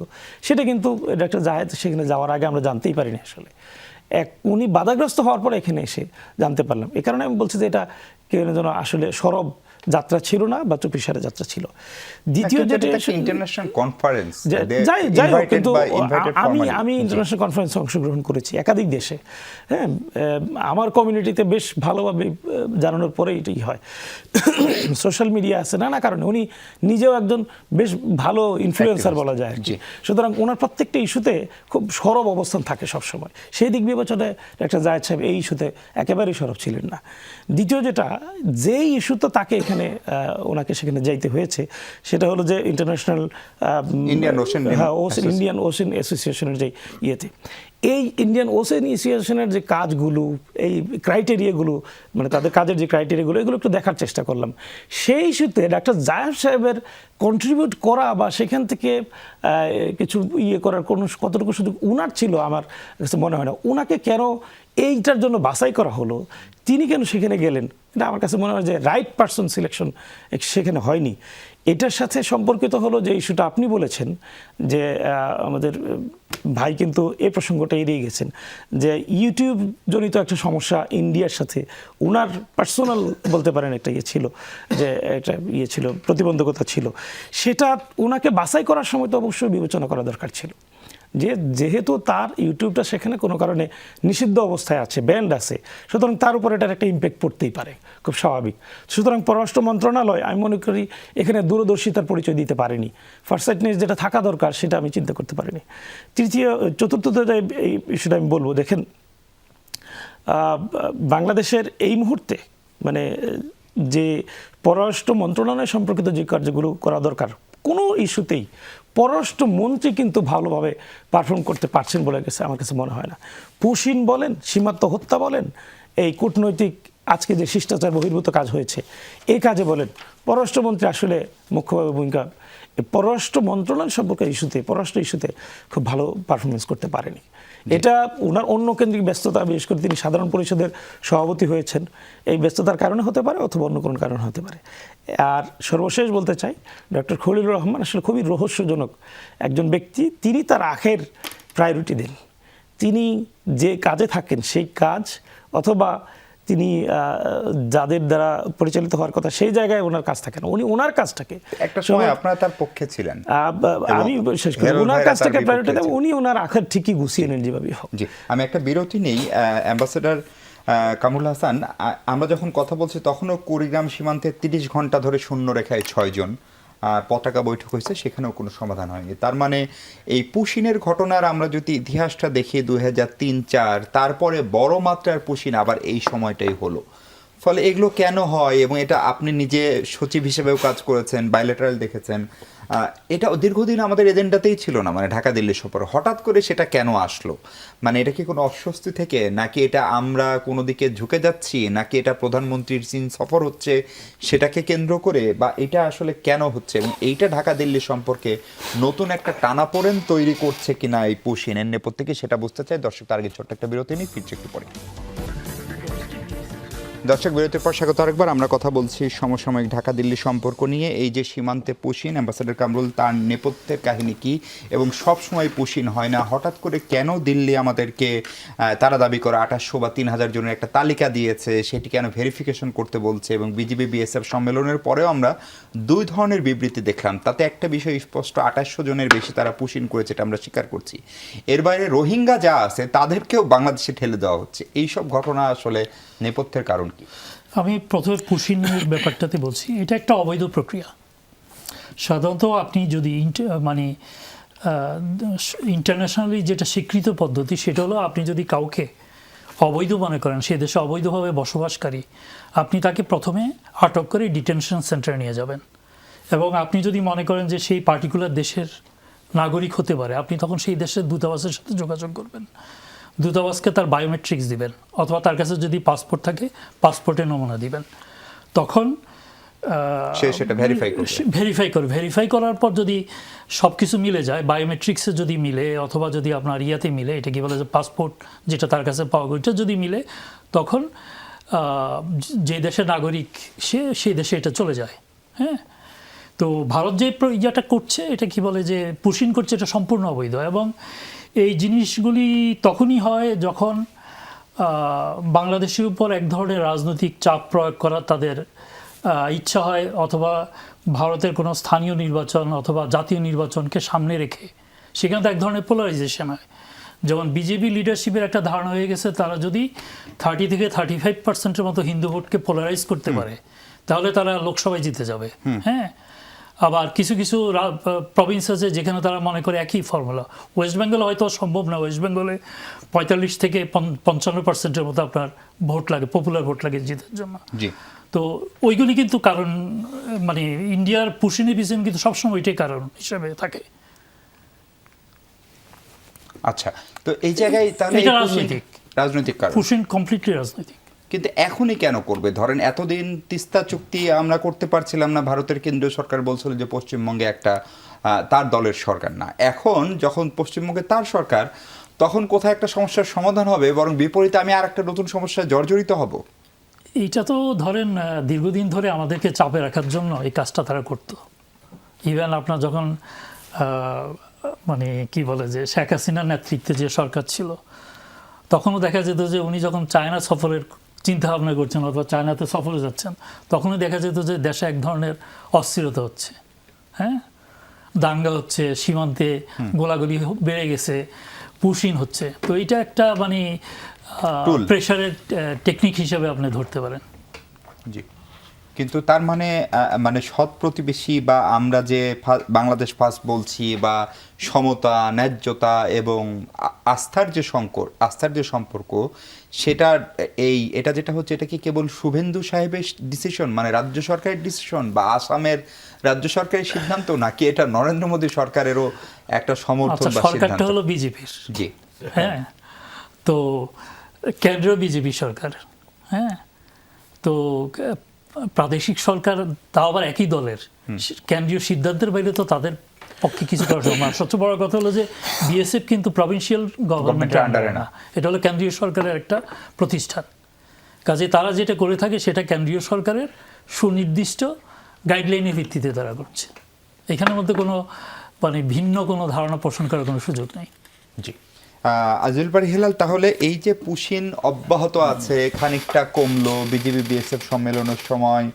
সেটা কিন্তু ডক্টর জাহেদ সেখানে যাওয়ার আগে আমরা জানতেই পারিনি। আসলে উনি বাধাগ্রস্ত হওয়ার পরে এখানে এসে জানতে পারলাম। এই কারণে আমি বলছি যে এটা কেউ যেন আসলে সরব যাত্রা ছিল না বা চুপিসারে যাত্রা ছিল। দ্বিতীয় যেটা ইন্টারন্যাশনাল কনফারেন্স, যাই হোক, কিন্তু আমি ইন্টারন্যাশনাল কনফারেন্সে অংশগ্রহণ করেছি একাধিক দেশে। হ্যাঁ, আমার কমিউনিটিতে বেশ ভালোভাবে জানানোর পরে এটাই হয়। সোশ্যাল মিডিয়া আছে নানা কারণে, উনি নিজেও একজন বেশ ভালো ইনফ্লুয়েন্সার বলা যায় আর কি। সুতরাং ওনার প্রত্যেকটা ইস্যুতে খুব সরব অবস্থান থাকে সবসময়। সেই দিক বিবেচনায় একটা জায়েদ সাহেব এই ইস্যুতে একেবারেই সরব ছিলেন না। দ্বিতীয় যেটা, যেই ইস্যুতে তাকে এখানে ওনাকে সেখানে যাইতে হয়েছে, সেটা হলো যে ইন্টারন্যাশনাল ইন্ডিয়ান ওশেন অ্যাসোসিয়েশনের যে ইয়েতে, এই ইন্ডিয়ান ওশেন অ্যাসোসিয়েশনের যে কাজগুলো, এই ক্রাইটেরিয়াগুলো, মানে তাদের কাজের যে ক্রাইটেরিয়াগুলো, এগুলো একটু দেখার চেষ্টা করলাম। সেই ইস্যুতে ডাক্তার জায়েদ সাহেবের কন্ট্রিবিউট করা বা সেখান থেকে কিছু করার কোনো কতটুকু সুযোগ উনার ছিল আমার কাছে মনে হয় না। উনাকে কেন এইটার জন্য বাছাই করা হলো, তিনি কেন সেখানে গেলেন? এটা আমার কাছে মনে হয় যে রাইট পারসন সিলেকশন সেখানে হয়নি। এটার সাথে সম্পর্কিত হলো যে ইস্যুটা আপনি বলেছেন যে আমাদের ভাই কিন্তু এই প্রসঙ্গটা এড়িয়ে গেছেন, যে ইউটিউব জনিত একটা সমস্যা ইন্ডিয়ার সাথে ওনার পার্সোনাল বলতে পারেন একটা ইয়ে ছিল, যে একটা ইয়ে ছিল, প্রতিবন্ধকতা ছিল। সেটা ওনাকে বাছাই করার সময় তো অবশ্যই বিবেচনা করা দরকার ছিল, যে যেহেতু তার ইউটিউবটা সেখানে কোনো কারণে নিষিদ্ধ অবস্থায় আছে, ব্যান্ড আছে, সুতরাং তার উপর এটার একটা ইম্প্যাক্ট পড়তেই পারে, খুব স্বাভাবিক। সুতরাং পররাষ্ট্র মন্ত্রণালয় আমি মনে করি এখানে দূরদর্শিতার পরিচয় দিতে পারেনি, ফারসাইটনেস যেটা থাকা দরকার সেটা আমি চিন্তা করতে পারিনি। চতুর্থত এই ইস্যুটা আমি বলবো, দেখেন বাংলাদেশের এই মুহূর্তে মানে যে পররাষ্ট্র মন্ত্রণালয় সম্পর্কিত যে কার্যগুলো করা দরকার, কোনো ইস্যুতেই পররাষ্ট্রমন্ত্রী কিন্তু ভালোভাবে পারফর্ম করতে পারছেন বলে গেছে আমার কাছে মনে হয় না। পুশিন বলেন, সীমান্ত হত্যা বলেন, এই কূটনৈতিক আজকে যে শিষ্টাচার বহির্ভূত কাজ হয়েছে এই কাজে বলেন, পররাষ্ট্রমন্ত্রী আসলে মুখ্যভাবে ভূমিকা পররাষ্ট্র মন্ত্রণালয় সম্পর্কে ইস্যুতে, পররাষ্ট্র ইস্যুতে খুব ভালো পারফরমেন্স করতে পারেনি। এটা ওনার অন্য কেন্দ্রিক ব্যস্ততা, বিশেষ করে তিনি সাধারণ পরিষদের সভাপতি হয়েছেন, এই ব্যস্ততার কারণে হতে পারে অথবা অন্য কোনো কারণে হতে পারে। আর সর্বশেষ বলতে চাই, ডক্টর খলিলুর রহমান আসলে খুবই রহস্যজনক একজন ব্যক্তি। তিনি তার আখের প্রায়োরিটি দেন, তিনি যে কাজে থাকেন সেই কাজ অথবা তিনি যাদের দ্বারা পরিচালিত হওয়ার কথা সেই জায়গায় ওনার কাজ থাকে না, উনি ওনার কাজটাকে একটা সময় আপনারা তার পক্ষে ছিলেন, আমি শেষ করি, ওনার কাজটাকে প্রায়োরিটি দেন, উনি ওনার আখের ঠিকই গুছিয়ে নেন যেভাবে হোক। জি, আমি একটা বিরতি নেই। অ্যাম্বাসেডর কামরুল হাসান, আমরা যখন কথা বলছি তখনও কুড়িগ্রাম সীমান্তে 30 ঘন্টা ধরে শূন্য রেখায় 6 জন পতাকা বৈঠক হয়েছে, সেখানেও কোনো সমাধান হয়নি। তার মানে এই পুশিনের ঘটনার আমরা যদি ইতিহাসটা দেখি 2003-04, তারপরে বড় মাত্রার পুশিন আবার এই সময়টাই হলো। ফলে এগুলো কেন হয়, এবং এটা আপনি নিজে সচিব হিসেবেও কাজ করেছেন, বাইলেটারাল দেখেছেন, এটা দীর্ঘদিন আমাদের এজেন্ডাতেই ছিল না, মানে ঢাকা দিল্লি সফর, হঠাৎ করে সেটা কেন আসলো? মানে এটা কি কোনো অস্বস্তি থেকে, নাকি এটা আমরা কোনো দিকে ঝুঁকে যাচ্ছি, নাকি এটা প্রধানমন্ত্রীর চীন সফর হচ্ছে সেটাকে কেন্দ্র করে, বা এটা আসলে কেন হচ্ছে, এবং এইটা ঢাকা দিল্লি সম্পর্কে নতুন একটা টানাপোড়েন তৈরি করছে কিনা এই পুশিনের নেপথ্যে, সেটা বুঝতে চাই। দর্শক, তার আগে ছোট্ট একটা বিরতি নিই, ফিরছে একটু পরে। দর্শক, বিরতির পর স্বাগত আরেকবার। আমরা কথা বলছি সমসাময়িক ঢাকা দিল্লি সম্পর্ক নিয়ে। এই যে সীমান্তে পুশিন, অ্যাম্বাসেডর কামরুল, তার নেপথ্যের কাহিনী কি, এবং সব সময় পুশিন হয় না, হঠাৎ করে কেন দিল্লি আমাদেরকে তারা দাবি করে 2800 বা 3000 জনের একটা তালিকা দিয়েছে, সেটি কেন ভেরিফিকেশন করতে বলছে, এবং বিজিবি বিএসএফ সম্মেলনের পরেও আমরা 2 ধরনের বিবৃতি দেখলাম। তাতে একটা বিষয় স্পষ্ট, 2800 জনের বেশি তারা পুশিন করেছে, এটা আমরা স্বীকার করছি। এর বাইরে রোহিঙ্গা যা আছে তাদেরকেও বাংলাদেশে ঠেলে দেওয়া হচ্ছে। এই সব ঘটনা আসলে নেপথ্যের কারণ কি? আমি প্রথমে পুশিনের ব্যাপারটাতে বলছি, এটা একটা অবৈধ প্রক্রিয়া। সাধারণত আপনি যদি মানে ইন্টারন্যাশনালি যেটা স্বীকৃত পদ্ধতি, সেটা হলো আপনি যদি কাউকে অবৈধ মনে করেন, সে দেশে অবৈধভাবে বসবাসকারী, আপনি তাকে প্রথমে আটক করে ডিটেনশন সেন্টারে নিয়ে যাবেন, এবং আপনি যদি মনে করেন যে সেই পার্টিকুলার দেশের নাগরিক হতে পারে, আপনি তখন সেই দেশের দূতাবাসের সাথে যোগাযোগ করবেন, দূতাবাসকে তার বায়োমেট্রিক্স দিবেন, অথবা তার কাছে যদি পাসপোর্ট থাকে পাসপোর্টের নমুনা দিবেন। তখন সেটা ভেরিফাই করার পর যদি সব কিছু মিলে যায়, বায়োমেট্রিক্সে যদি মিলে, অথবা যদি আপনার ইয়াতে মিলে, এটা কি বলে যে পাসপোর্ট যেটা তার কাছে পাওয়া ওইটা যদি মিলে, তখন যে দেশের নাগরিক সেই দেশে এটা চলে যায়। হ্যাঁ, তো ভারত যে ইয়েটা করছে, এটা কি বলে যে পুশিন করছে, এটা সম্পূর্ণ অবৈধ। এবং এই জিনিসগুলি তখনই হয় যখন বাংলাদেশের উপর এক ধরনের রাজনৈতিক চাপ প্রয়োগ করা তাদের ইচ্ছা হয়, অথবা ভারতের কোনো স্থানীয় নির্বাচন অথবা জাতীয় নির্বাচনকে সামনে রেখে সেখানে তো এক ধরনের পোলারাইজেশন হয়। যেমন বিজেপি লিডারশিপের একটা ধারণা হয়ে গেছে, তারা যদি 30 থেকে 35% মতো হিন্দু ভোটকে পোলারাইজ করতে পারে, তাহলে তারা লোকসভায় জিতে যাবে। হ্যাঁ, আবার কিছু কিছু প্রভিন্স আছে যেখানে তারা মনে করে একই ফর্মুলা। ওয়েস্ট বেঙ্গলে হয়তো সম্ভব না, ওয়েস্ট বেঙ্গলে 45 থেকে 55% মতো আপনার ভোট লাগে, পপুলার ভোট লাগে জিতার জন্য। তো ওইগুলি কিন্তু কারণ, মানে ইন্ডিয়ার পুশিনের পিছনে কিন্তু সবসময় ওইটাই কারণ হিসাবে থাকে। আচ্ছা, তো এই জায়গায় তাহলে রাজনৈতিক কারণ, পুশিন কমপ্লিটলি রাজনৈতিক। কিন্তু এখনই কেন করবে? ধরেন এতদিন তিস্তা চুক্তি আমরা করতে পারছিলাম না, ভারতের কেন্দ্রীয় সরকার বলছিল যে পশ্চিমবঙ্গে একটা তার দলের সরকার না। এখন যখন পশ্চিমবঙ্গে তার সরকার, তখন কোথায় একটা সমস্যার সমাধান হবে, বরং বিপরীতে আমি আর একটা নতুন সমস্যায় জর্জরিত হব। এইটা তো ধরেন দীর্ঘদিন ধরে আমাদেরকে চাপে রাখার জন্য এই কাজটা তারা করতো। ইভেন আপনার যখন মানে কি বলে যে শেখ হাসিনার নেতৃত্বে যে সরকার ছিল, তখনও দেখা যেত যে উনি যখন চায়না সফরের চিন্তা ভাবনা করছেন অথবা চায়নাতে সফরে যাচ্ছেন, তখনই দেখা যেত যে দেশে এক ধরনের অস্থিরতা হচ্ছে, হ্যাঁ, দাঙ্গা হচ্ছে, সীমান্তে গোলাগুলি বেড়ে গেছে, পুশিন হচ্ছে। তো এটা একটা মানে প্রেশারের টেকনিক হিসেবে আপনি ধরতে পারেন। জি, কিন্তু তার মানে মানে সৎ প্রতিবেশী বা আমরা যে বাংলাদেশ ফার্স্ট বলছি, বা সমতা, ন্যায্যতা এবং আস্থার যে সম্পর্ক, সেটা এটা যেটা হচ্ছে, এটা কি কেবল শুভেন্দু সাহেবের ডিসিশন, মানে রাজ্য সরকারের ডিসিশন বা আসামের রাজ্য সরকারের সিদ্ধান্ত, নাকি এটা নরেন্দ্র মোদী সরকারেরও একটা সমর্থন বা সরকারটা সিদ্ধান্ত? হলো বিজেপির, জি, হ্যাঁ, তো কেন্দ্রীয় বিজেপি সরকার, হ্যাঁ, তো প্রাদেশিক সরকার তাও আবার একই দলের, কেন্দ্রীয় সিদ্ধান্তের বাইরে তো তাদের পক্ষে কিছু করা সম্ভব না। সবচেয়ে বড় কথা হলো যে বিএসএফ কিন্তু প্রভিন্সিয়াল গভর্নমেন্টের আন্ডারে না, এটা হলো কেন্দ্রীয় সরকারের একটা প্রতিষ্ঠান। কাজে তারা যেটা করে থাকে সেটা কেন্দ্রীয় সরকারের সুনির্দিষ্ট গাইডলাইনের ভিত্তিতে তারা করছে। এখানের মধ্যে কোনো মানে ভিন্ন কোনো ধারণা পোষণ করার কোনো সুযোগ নেই। জি, আজিজুল বারী হেলাল, তাহলে এই যে পুশিন অব্যাহত আছে, খানিকটা কমলো বিজেপি বিএসএফ সম্মেলনের সময়,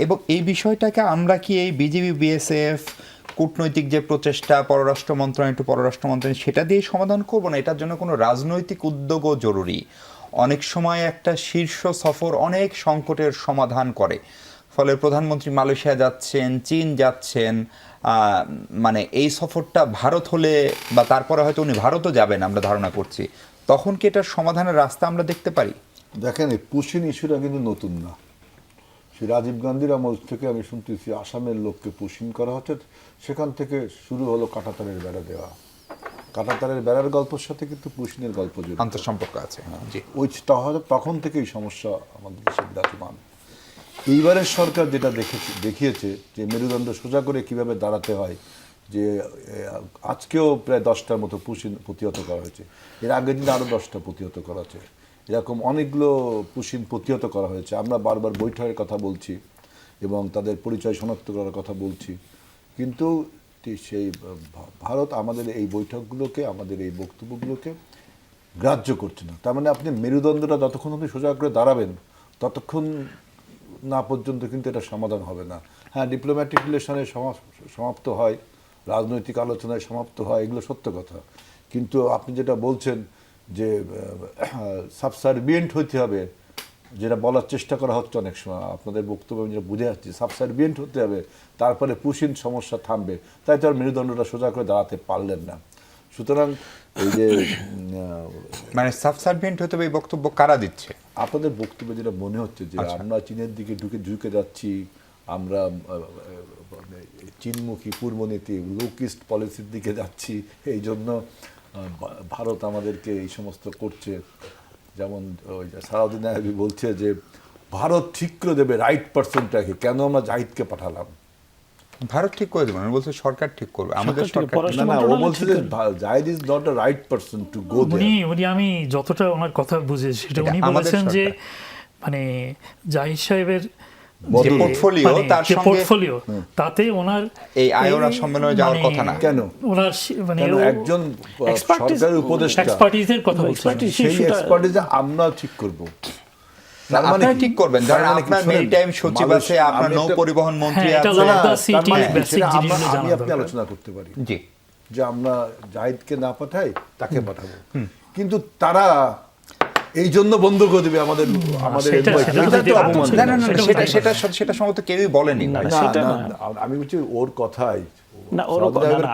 এবং এই বিষয়টাকে আমরা কি এই বিজেপি বিএসএফ কূটনৈতিক যে প্রচেষ্টা, পররাষ্ট্র মন্ত্রণালয় সেটা দিয়ে সমাধান করবো না? এটার জন্য কোনো রাজনৈতিক উদ্যোগও জরুরি। অনেক সময় একটা শীর্ষ সফর অনেক সংকটের সমাধান করে। ফলে প্রধানমন্ত্রী মালয়েশিয়া যাচ্ছেন, চীন যাচ্ছেন, মানে এই সফরটা ভারত হলে, বা তারপরে হয়তো উনি ভারতও যাবেন আমরা ধারণা করছি, তখন কি এটার সমাধানের রাস্তা আমরা দেখতে পারি? দেখেন, এই পুশিন ইস্যুটা কিন্তু নতুন না। সে রাজীব গান্ধীর আমল থেকে আমি শুনতেছি আসামের লোককে পুশিন করা হচ্ছে, সেখান থেকে শুরু হলো কাঁটাতারের বেড়া দেওয়া। কাঁটাতারের বেড়ার গল্পের সাথে কিন্তু পুশিনের গল্প জড়িত, আন্তঃসম্পর্ক আছে। জি, ওই তখন থেকেই সমস্যা আমাদের দেশে বিরাজমান। এইবারের সরকার যেটা দেখিয়েছে যে মেরুদণ্ড সোজা করে কিভাবে দাঁড়াতে হয়, যে আজকেও প্রায় 10টার মতো পুশিন প্রতিহত করা হয়েছে, এর আগের দিন আরও 10টা প্রতিহত করা হয়েছে, এরকম অনেকগুলো পুশিন প্রতিহত করা হয়েছে। আমরা বারবার বৈঠকের কথা বলছি এবং তাদের পরিচয় শনাক্ত করার কথা বলছি, কিন্তু সেই ভারত আমাদের এই বৈঠকগুলোকে, আমাদের এই বক্তব্যগুলোকে গ্রাহ্য করছে না। তার মানে আপনি মেরুদণ্ডটা যতক্ষণ আপনি সোজা করে দাঁড়াবেন ততক্ষণ না পর্যন্ত কিন্তু এটা সমাধান হবে না। হ্যাঁ, ডিপ্লোম্যাটিক রিলেশনে সমাপ্ত হয়, রাজনৈতিক আলোচনায় সমাপ্ত হয়, এগুলো সত্য কথা, কিন্তু আপনি যেটা বলছেন যে সাবসার্ভিয়েন্ট হইতে হবে, যেটা বলার চেষ্টা করা হচ্ছে অনেক সময়, আপনাদের বক্তব্য আমি যেটা বুঝে আসছি, সাবসার্ভিয়েন্ট হতে হবে, তারপরে পুশিন সমস্যা থামবে, তাই তো আর মেরুদণ্ডটা সোজা করে দাঁড়াতে পারলেন না। সুতরাং এই যে মানে সাবসার্ভিয়েন্ট হতে হবে, এই বক্তব্য কারা দিচ্ছে? আপনাদের বক্তব্যে যেটা মনে হচ্ছে যে আমরা চীনের দিকে ঝুঁকে যাচ্ছি, আমরা চীনমুখী পূর্বনীতি লোকিস্ট পলিসির দিকে যাচ্ছি, এই জন্য ভারত আমাদেরকে এই সমস্ত করছে। যেমন ওই সারাউদ্দিন আইবি বলছে যে ভারত ঠিক করে দেবে রাইট পার্সনটাকে, কেন আমরা জাহিদকে পাঠালাম? ভারত ঠিক করে দেবে, বলছে সরকার ঠিক করবে, আমাদের সরকার। না, ও বলছে যে Zahid is not the right person to go there. উনি আমি যতটা ওনার কথা বুঝেছি সেটা উনি বলেছেন যে মানে জাহিদ সাহেবের যে পোর্টফোলিও, তার সঙ্গে পোর্টফোলিও, তাতে ওনার এই আয়োরা সম্মেলনে যাওয়ার কথা না। কেন? ওনার মানে একজন সরকারের উপদেষ্টা এক্সপার্টিজের কথা বলছেন, সেই এক্সপার্টিজে আমরা ঠিক করব। আপনারা ঠিক করবেন, ধরেন আপনার মেরিটাইম সচিব আছে, আপনার নৌ পরিবহন মন্ত্রী আছে, আমি আপনি আলোচনা করতে পারি যে আমরা জাহিদকে না পাঠাই, তাকে পাঠাবো, কিন্তু তারা এই জন্য বন্ধ করে দেবে আমাদের সেটা সম্ভবত কেউই বলেনি। আমি বলছি ওর কথাই, না ওর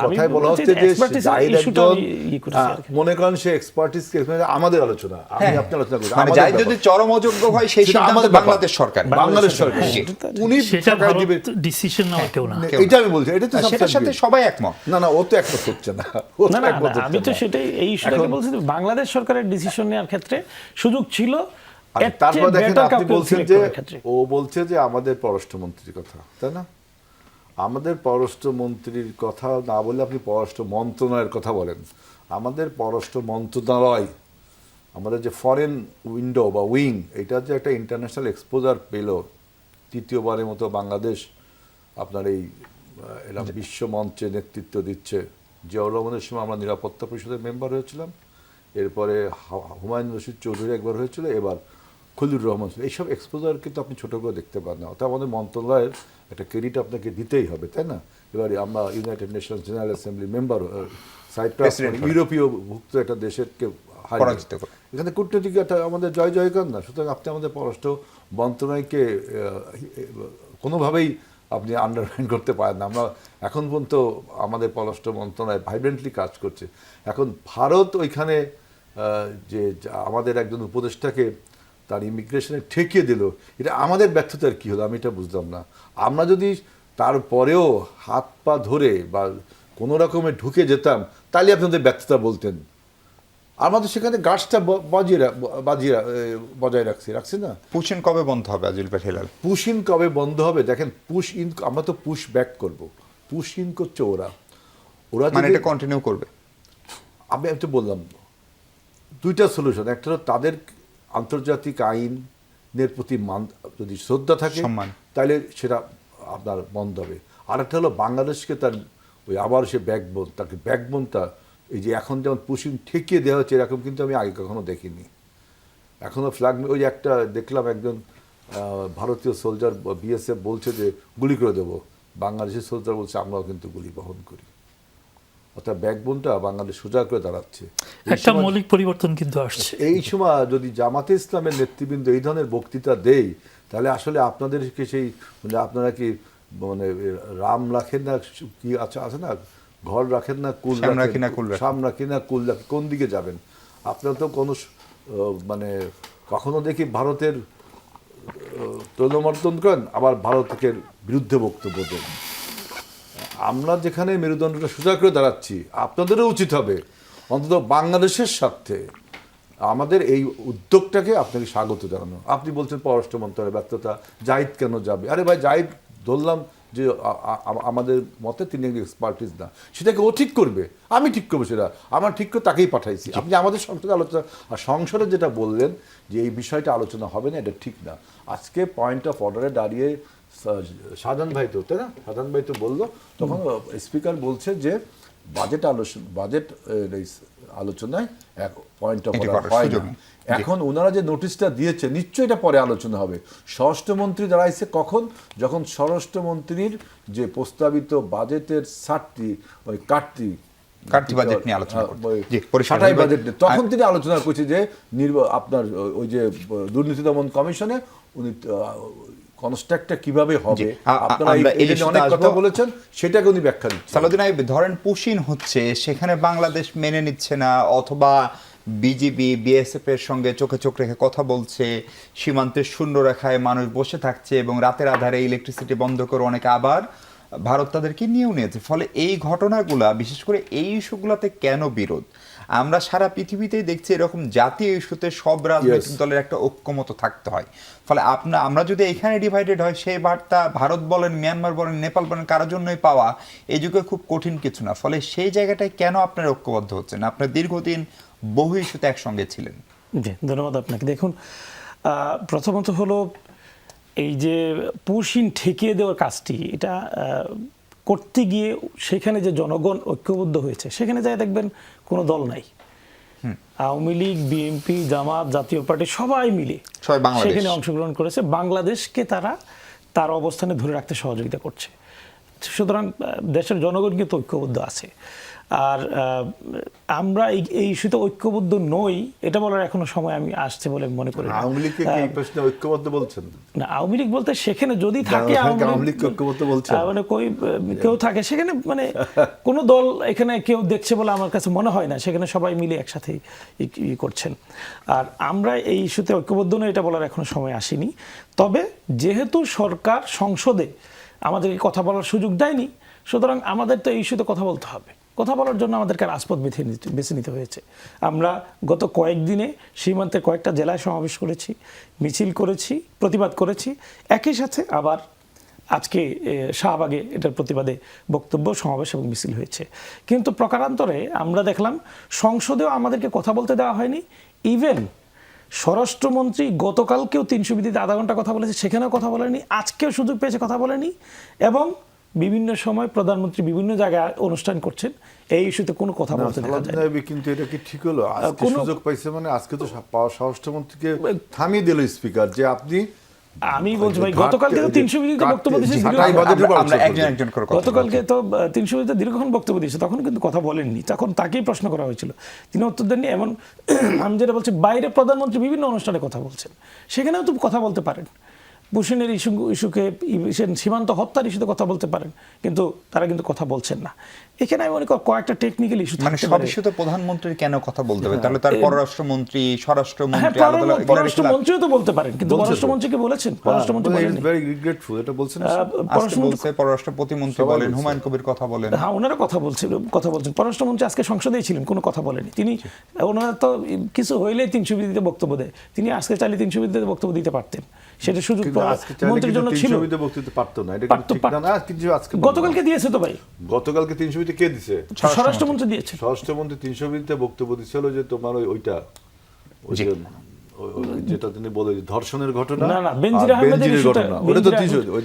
কথাই বলা হচ্ছে যে জাহিদ একজন, মনে করেন সে এক্সপার্টিস, আমাদের আলোচনা, আমি আপনি আলোচনা করি, মানে জাহিদ যদি চরম অযোগ্য হয় সেই সিদ্ধান্ত বাংলাদেশ সরকার, উনি সেটা ভারত ডিসিশন নেওয়া কেউ না, এটা আমি বলছি, এটা তো সেটার সাথে সবাই একমত। না, ও তো একমত হচ্ছে না। আমি তো সেটাই এই ইস্যুটাকে বলছি, বাংলাদেশ সরকারের ডিসিশন নেওয়ার ক্ষেত্রে সুযোগ ছিল। তারপর দেখেন আপনি বলছেন যে ও বলছে যে আমাদের পররাষ্ট্রমন্ত্রীর কথা, তাই না? আমাদের পররাষ্ট্রমন্ত্রীর কথা না বলে আপনি পররাষ্ট্র মন্ত্রণালয়ের কথা বলেন। আমাদের পররাষ্ট্র মন্ত্রণালয়, আমাদের যে ফরেন উইন্ডো বা উইং, এটা যে একটা ইন্টারন্যাশনাল এক্সপোজার পেল, তৃতীয়বারের মতো বাংলাদেশ আপনার এই এরা বিশ্ব মঞ্চে নেতৃত্ব দিচ্ছে। জিয়াউর রহমানের সময় আমরা নিরাপত্তা পরিষদের মেম্বার হয়েছিলাম, এরপরে হুমায়ুন রশিদ চৌধুরী একবার হয়েছিল, এবার খলিলুর রহমান। এইসব এক্সপোজার কিন্তু আপনি ছোটো করে দেখতে পান না, অর্থাৎ আমাদের মন্ত্রণালয়ের একটা ক্রেডিট আপনাকে দিতেই হবে, তাই না? এবারে আমরা United Nations General Assembly member, Cyprus ইউরোপীয় ভুক্ত একটা দেশকে পরাজিত করে, এখানে কূটনৈতিক একটা আমাদের জয় জয়কার না। সুতরাং আপনি আমাদের পররাষ্ট্র মন্ত্রণালয়কে কোনোভাবেই আপনি আন্ডারমাইন করতে পারেন না। আমরা এখন পর্যন্ত আমাদের পররাষ্ট্র মন্ত্রণালয় ভাইব্রেন্টলি কাজ করছে। এখন ভারত ওইখানে যে আমাদের একজন উপদেষ্টাকে তার ইমিগ্রেশনে ঠেকিয়ে দিল, এটা আমাদের ব্যর্থতার কী হলো আমি এটা বুঝলাম না। আমরা যদি তারপরেও হাত পা ধরে বা কোনো রকমে ঢুকে যেতাম, তাহলে আপনাদের ব্যর্থতা বলতেন। আমাদের সেখানে গাছটা বজায় রাখছি না। পুশিন কবে বন্ধ হবে আজিল ভাই হেলাল? পুশ-ইন কবে বন্ধ হবে? দেখেন, পুশ-ইন আমরা তো পুশ ব্যাক করব, পুশ-ইন করছে ওরা মানে এটা কন্টিনিউ করবে। আমি তো বললাম দুইটা সলিউশন, একটা হলো তাদের আন্তর্জাতিক আইনের প্রতি যদি শ্রদ্ধা থাকে তাহলে সেটা আপনার বন্ধ হবে। আর একটা হলো বাংলাদেশকে তার ওই আবার সে ব্যাকবোন, তাকে ব্যাকবোনটা এই যে এখন যেমন পুশিং ঠেকিয়ে দেওয়া হচ্ছে, এরকম কিন্তু আমি আগে কখনো দেখিনি। এখনও ফ্ল্যাগ, ওই যে একটা দেখলাম একজন ভারতীয় সোলজার বিএসএফ বলছে যে গুলি করে দেবো, বাংলাদেশের সোলজার বলছে আমরাও কিন্তু গুলি বহন করি। অর্থাৎ ব্যাকবোনটা বাংলাদেশ সোজা করে দাঁড়াচ্ছে। একটা মৌলিক পরিবর্তন কিন্তু আসছে। এই সময় যদি জামাতে ইসলামের নেতৃবৃন্দ এই ধরনের বক্তৃতা দেয়, তাহলে আসলে আপনাদেরকে সেই মানে আপনারা কি মানে রাম রাখেন না, কি আছে না, ঘর রাখেন না কুল রাখেন, সাম রাখেন না কুল রাখেন, কোন দিকে যাবেন আপনারা? তো কোনো মানে কখনো দেখি ভারতের তৈলমর্দন করেন, আবার ভারতের বিরুদ্ধে বক্তব্য দেন। আমরা যেখানে মেরুদণ্ডটা সোজা করে দাঁড়াচ্ছি, আপনাদেরও উচিত হবে অন্তত বাংলাদেশের স্বার্থে আমাদের এই উদ্যোগটাকে আপনাকে স্বাগত জানানো। আপনি বলছেন পররাষ্ট্র মন্ত্রণালয়ের ব্যর্থতা, জাহিদ কেন যাবে? আরে ভাই, জাহিদ ধরলাম যে আমাদের মতে তিনি একজন এক্সপার্টিস না, সেটাকে ও ঠিক করবে, আমি ঠিক করবো সেটা, আমার ঠিক করে তাকেই পাঠাইছি। আপনি আমাদের সংসদে আলোচনা, আর সংসদে যেটা বললেন যে এই বিষয়টা আলোচনা হবে না, এটা ঠিক না। আজকে পয়েন্ট অফ অর্ডারে দাঁড়িয়ে শাহজাহান ভাই তো, তাই না, শাহজাহান ভাই তো বললো, তখন স্পিকার বলছে যে বাজেট আলোচনায় এক পয়েন্ট অফ অর্ডার হয় না। এখন ওনারা যে নোটিশটা দিয়েছে, নিশ্চয়ই এটা পরে আলোচনা হবে। স্বরাষ্ট্রমন্ত্রী দাঁড়াইছে কখন? যখন স্বরাষ্ট্রমন্ত্রীর যে প্রস্তাবিত বাজেটের কাটতি বাজেট নিয়ে আলোচনা বাজেট নিয়ে, তখন তিনি আলোচনা করছে যে আপনার ওই যে দুর্নীতি দমন কমিশনে উনি কনস্ট্রাক্টটা কিভাবে হবে, আপনারা এই যে অনেক কথা বলেছেন সেটাকে উনি ব্যাখ্যা দিচ্ছেন। সালাউদ্দিন আইয়ুব, ধরেন পুশিন হচ্ছে, সেখানে বাংলাদেশ মেনে নিচ্ছে না, অথবা বিজিবি বিএসএফ এর সঙ্গে চোখে চোখ রেখে কথা বলছে, সীমান্তের শূন্য রেখায় মানুষ বসে থাকছে এবং রাতের আধারে ইলেকট্রিসিটি বন্ধ করে অনেকে আবার ভারত তাদেরকে নিয়েও নিয়েছে। ফলে এই ঘটনাগুলা, বিশেষ করে এই ইস্যুগুলোতে কেন বিরোধ? আমরা সারা পৃথিবীতেই দেখছি এরকম জাতীয় ইস্যুতে সব রাজনৈতিক দলের একটা ঐক্যমত থাকতে হয়। ফলে আমরা যদি এখানে ডিভাইডেড হয়, সেই বার্তা ভারত বলেন, মিয়ানমার বলেন, নেপাল বলেন, কারোর জন্যই পাওয়া এই যুগে খুব কঠিন কিছু না। ফলে সেই জায়গাটায় কেন আপনার ঐক্যবদ্ধ হচ্ছেন? আপনার দীর্ঘদিন বহু ইস্যুতে একসঙ্গে ছিলেন। জি, ধন্যবাদ আপনাকে। দেখুন, প্রথমত হলো এই যে পুশ-ইন ঠেকিয়ে দেওয়ার কাজটি, এটা করতে গিয়ে সেখানে যে জনগণ ঐক্যবদ্ধ হয়েছে, সেখানে যাই দেখবেন কোনো দল নাই। আওয়ামী লীগ, বিএনপি, জামাত, জাতীয় পার্টি সবাই মিলে সেখানে অংশগ্রহণ করেছে। বাংলাদেশকে তারা তার অবস্থানে ধরে রাখতে সহযোগিতা করছে। সুতরাং দেশের জনগণ কিন্তু ঐক্যবদ্ধ আছে। আর আমরা এই ইস্যুতে ঐক্যবদ্ধ নই, এটা বলার এখনো সময় আমি আসছে বলে মনে করি। আওয়ামী লীগকে কি এই প্রশ্নে ঐক্যবদ্ধ বলছেন? না, আওয়ামী লীগ বলতে সেখানে যদি থাকে, আওয়ামী লীগ ঐক্যবদ্ধ বলছেন মানে কেউ থাকে সেখানে, মানে কোনো দল এখানে কেউ দেখছে বলে আমার কাছে মনে হয় না। সেখানে সবাই মিলে একসাথে করছেন। আর আমরা এই ইস্যুতে ঐক্যবদ্ধ নই, এটা বলার এখনো সময় আসেনি। তবে যেহেতু সরকার সংসদে আমাদেরকে কথা বলার সুযোগ দেয়নি, সুতরাং আমাদের তো এই ইস্যুতে কথা বলতে হবে। কথা বলার জন্য আমাদেরকে রাজপথ বেছে নিতে হয়েছে। আমরা গত কয়েকদিনে সীমান্তের কয়েকটা জেলায় সমাবেশ করেছি, মিছিল করেছি, প্রতিবাদ করেছি। একই সাথে আবার আজকে শাহবাগে এটার প্রতিবাদে বক্তব্য, সমাবেশ এবং মিছিল হয়েছে। কিন্তু প্রকারান্তরে আমরা দেখলাম সংসদেও আমাদেরকে কথা বলতে দেওয়া হয়নি। ইভেন স্বরাষ্ট্রমন্ত্রী গতকালকেও 300 বিধিতে আধা ঘন্টা কথা বলেছে, সেখানেও কথা বলেনি, আজকেও সুযোগ পেয়েছে কথা বলেনি। এবং বিভিন্ন সময় প্রধানমন্ত্রী বিভিন্ন জায়গায় অনুষ্ঠান করছেন, এই ইস্যুতে কোনো কথা বলতে দেখা যায় না। কিন্তু এটা কি ঠিক হলো? আজকে সুযোগ পাইছে মানে আজকে তো স্বরাষ্ট্রমন্ত্রীকে থামিয়ে দিল স্পিকার যে আপনি, আমি বলছি ভাই গতকালকে তো 300 বিধিতে বক্তব্য দিয়েছে, গতকালকে তো 300 বিধিতে দীর্ঘক্ষণ বক্তব্য দিয়েছে, তখন কিন্তু কথা বলেননি, তখন তাকেই প্রশ্ন করা হয়েছিল, তিনি উত্তর দেননি। এমন আমি যেটা বলছি, বাইরে প্রধানমন্ত্রী বিভিন্ন অনুষ্ঠানে কথা বলছেন, সেখানেও তো কথা বলতে পারেন। বুশেনের ইস্যুকে, সীমান্ত হত্যার ইস্যুতে কথা বলতে পারেন, কিন্তু তারা কিন্তু কথা বলছেন না। এখানে আমি মনে করি কয়েকটা টেকনিক্যাল ইস্যু, মানে সব ইস্যুতে প্রধানমন্ত্রী কেন কথা বলতে হবে? তাহলে তার পররাষ্ট্রমন্ত্রী, স্বরাষ্ট্রমন্ত্রী, পররাষ্ট্রমন্ত্রীও তো বলতে পারেন, কিন্তু পররাষ্ট্রমন্ত্রীকে বলেছেন, পররাষ্ট্রমন্ত্রী বলেন ভেরি রিগ্রেটফুল, এটা বলছেন পররাষ্ট্র প্রতিমন্ত্রী বলেন, হুমায়ুন কবির কথা বলেন, হ্যাঁ ওনারা কথা বলছেন। পররাষ্ট্রমন্ত্রী আজকে সংসদেই ছিলেন, কোনো কথা বলেনি তিনি। ওনারা তো কিছু হইলেই 300 বিধিতে বক্তব্য দেয়, তিনি আজকে চাইলে 300 বিধিতে বক্তব্য দিতে পারতেন, সেটা সুযোগ মন্ত্রীর জন্য ছিল। গতকালকে দিয়েছে তো ভাই, গতকালকে 300 বিধিতে কে দিছে? স্বরাষ্ট্রমন্ত্রী দিয়েছে। স্বরাষ্ট্রমন্ত্রী 300 বিধিতে বক্তব্য দিছিল যে তোমার ওইটা যেটা তিনি বলে ধর্ষণের ঘটনা, না বেনজির আহমেদের ইস্যুটা, ওটা তো 300 ওই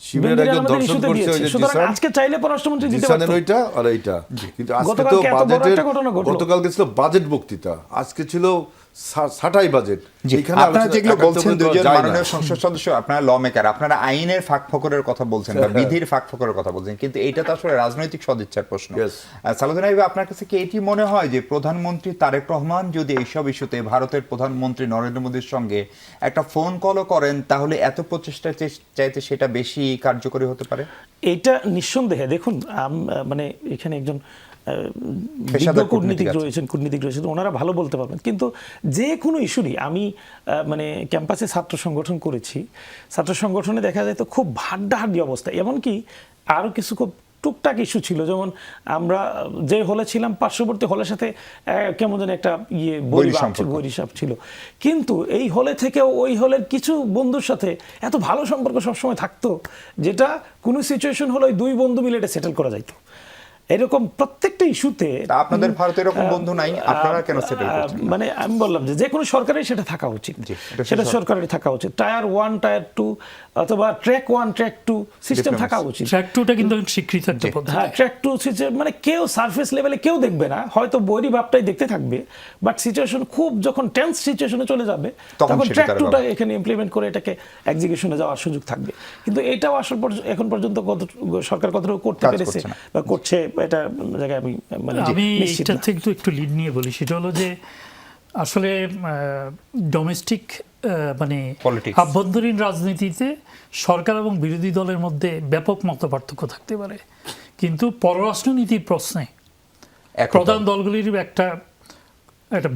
শিবিরের একজন ধর্ষণ করছে, ওই যে সুতরাং আজকে চাইলে পররাষ্ট্রমন্ত্রী দিতে পারতেন ওইটা আর এইটা। কিন্তু আজকে তো বাজেটের, গতকালকে ছিল বাজেট বক্তৃতা, আজকে ছিল ছাঁটাই বাজেট। আপনারা যেগুলো বলছেন দুজন মাননীয় সংসদ সদস্য, আপনারা ল মেকার, আপনারা আইনের ফাঁকফোকরের কথা বলছেন বা বিধির ফাঁকফোকরের কথা বলছেন, কিন্তু এইটা তো আসলে রাজনৈতিক সদিচ্ছার প্রশ্ন। সালাউদ্দিন আইয়ুব, আপনার কাছে কি এটি মনে হয় যে প্রধানমন্ত্রী তারেক রহমান যদি এইসব ইস্যুতে ভারতের প্রধানমন্ত্রী নরেন্দ্র মোদীর সঙ্গে একটা ফোন কলও করেন, তাহলে এত প্রচেষ্টা চাইতে সেটা বেশি কার্যকরী হতে পারে? এইটা নিঃসন্দেহে দেখুন, মানে এখানে একজন কূটনীতিক রয়েছেন, ওনারা ভালো বলতে পারবেন। কিন্তু যে কোনো ইস্যু নিয়ে আমি মানে ক্যাম্পাসে ছাত্র সংগঠন করেছি, ছাত্র সংগঠনে দেখা যায় তো খুব হাড্ডাহাড্ডি অবস্থা। এমনকি আরও কিছু খুব টুকটাক ইস্যু ছিল, যেমন আমরা যে হলে ছিলাম পার্শ্ববর্তী হলের সাথে কেমন যেন একটা বৈরিসাপ ছিল, কিন্তু এই হলে থেকেও ওই হলের কিছু বন্ধুর সাথে এত ভালো সম্পর্ক সবসময় থাকতো, যেটা কোনো সিচুয়েশন হলে ওই দুই বন্ধু মিলে এটা সেটেল করা যাইতো। এরকম প্রত্যেকটা ইস্যুতে আপনাদের ভারতে এরকম বন্ধু নাই, আপনারা কেন সেটেল করছেন? মানে আমি বললাম যে কোনো সরকারের সেটা থাকা উচিত, সেটা সরকারের থাকা উচিত। টায়ার 1 টায়ার 2 অথবা ট্র্যাক 1 ট্র্যাক 2 সিস্টেম থাকা উচিত। ট্র্যাক 2টা কিন্তু স্বীকৃত একটা পদ্ধতি। হ্যাঁ, ট্র্যাক 2 সিস্টেম মানে কেউ সারফেস লেভেলে কেউ দেখবে না, হয়তো বৈরী ভাবটাই দেখতে থাকবে, বাট সিচুয়েশন খুব যখন টেন্স সিচুয়েশনে চলে যাবে তখন ট্র্যাক 2টা এখানে ইমপ্লিমেন্ট করে এটাকে এক্সিকিউশনে যাওয়ার সুযোগ থাকবে। কিন্তু এটাও আসলে এখন পর্যন্ত সরকার কতটুকু করতে পেরেছে বা করছে, এটা জায়গায় আমি এটা থেকে একটু লিড নিয়ে বলি। সেটা হলো যে আসলে ডোমেস্টিক মানে আভ্যন্তরীণ রাজনীতিতে সরকার এবং বিরোধী দলের মধ্যে ব্যাপক মতপার্থক্য থাকতে পারে, কিন্তু পররাষ্ট্রনীতির প্রশ্নে প্রধান দলগুলির একটা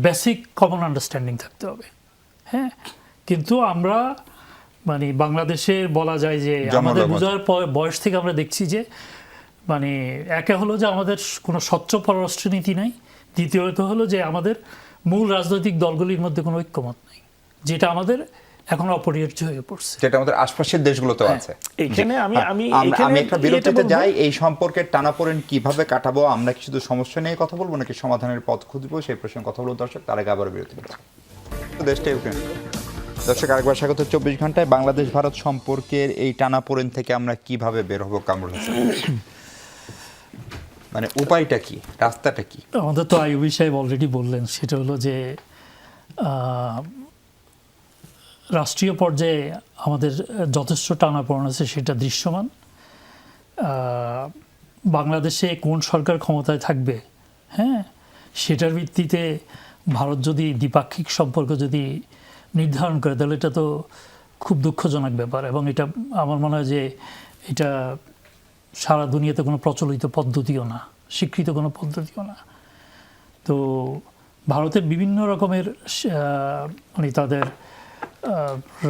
বেসিক কমন আন্ডারস্ট্যান্ডিং থাকতে হবে। হ্যাঁ, কিন্তু আমরা মানে বাংলাদেশের বলা যায় যে আমাদের বোঝার বয়স থেকে আমরা দেখছি যে মানে একে হলো যে আমাদের কোনো স্বচ্ছ পররাষ্ট্রনীতি নাই, দ্বিতীয়ত হলো যে আমাদের মূল রাজনৈতিক দলগুলির মধ্যে কোনো ঐক্যমত নেই, যেটা আমাদের এখন অপরিহার্য হয়ে পড়ছে, যেটা আমাদের আশপাশের দেশগুলোতেও আছে। এখানে আমি একটা বিরতিতে যাই, এই সম্পর্কের টানাপোড়েন কিভাবে কাটাবো, আমরা কি শুধু সমস্যা নিয়ে কথা বলবো নাকি সমাধানের পথ খুঁজবো, সেই প্রশ্নে কথা বলবো দর্শক। তার আগে আবার বিরতি নিচ্ছি। দর্শক আরেকবার স্বাগত 24 ঘন্টায়। বাংলাদেশ ভারত সম্পর্কের এই টানাপোড়েন থেকে আমরা কিভাবে বের হবো কামরুল হাসান? মানে উপায়টা কি, রাস্তাটা কি? আমাদের তো আইয়ুবী সাহেব অলরেডি বললেন, সেটা হলো যে রাষ্ট্রীয় পর্যায়ে আমাদের যথেষ্ট টানাপোড়েন আছে, সেটা দৃশ্যমান। বাংলাদেশে কোন সরকার ক্ষমতায় থাকবে, হ্যাঁ, সেটার ভিত্তিতে ভারত যদি দ্বিপাক্ষিক সম্পর্ক যদি নির্ধারণ করে, তাহলে এটা তো খুব দুঃখজনক ব্যাপার। এবং এটা আমার মনে হয় যে এটা সারা দুনিয়াতে কোনো প্রচলিত পদ্ধতিও না, স্বীকৃত কোনো পদ্ধতিও না। তো ভারতের বিভিন্ন রকমের মানে তাদের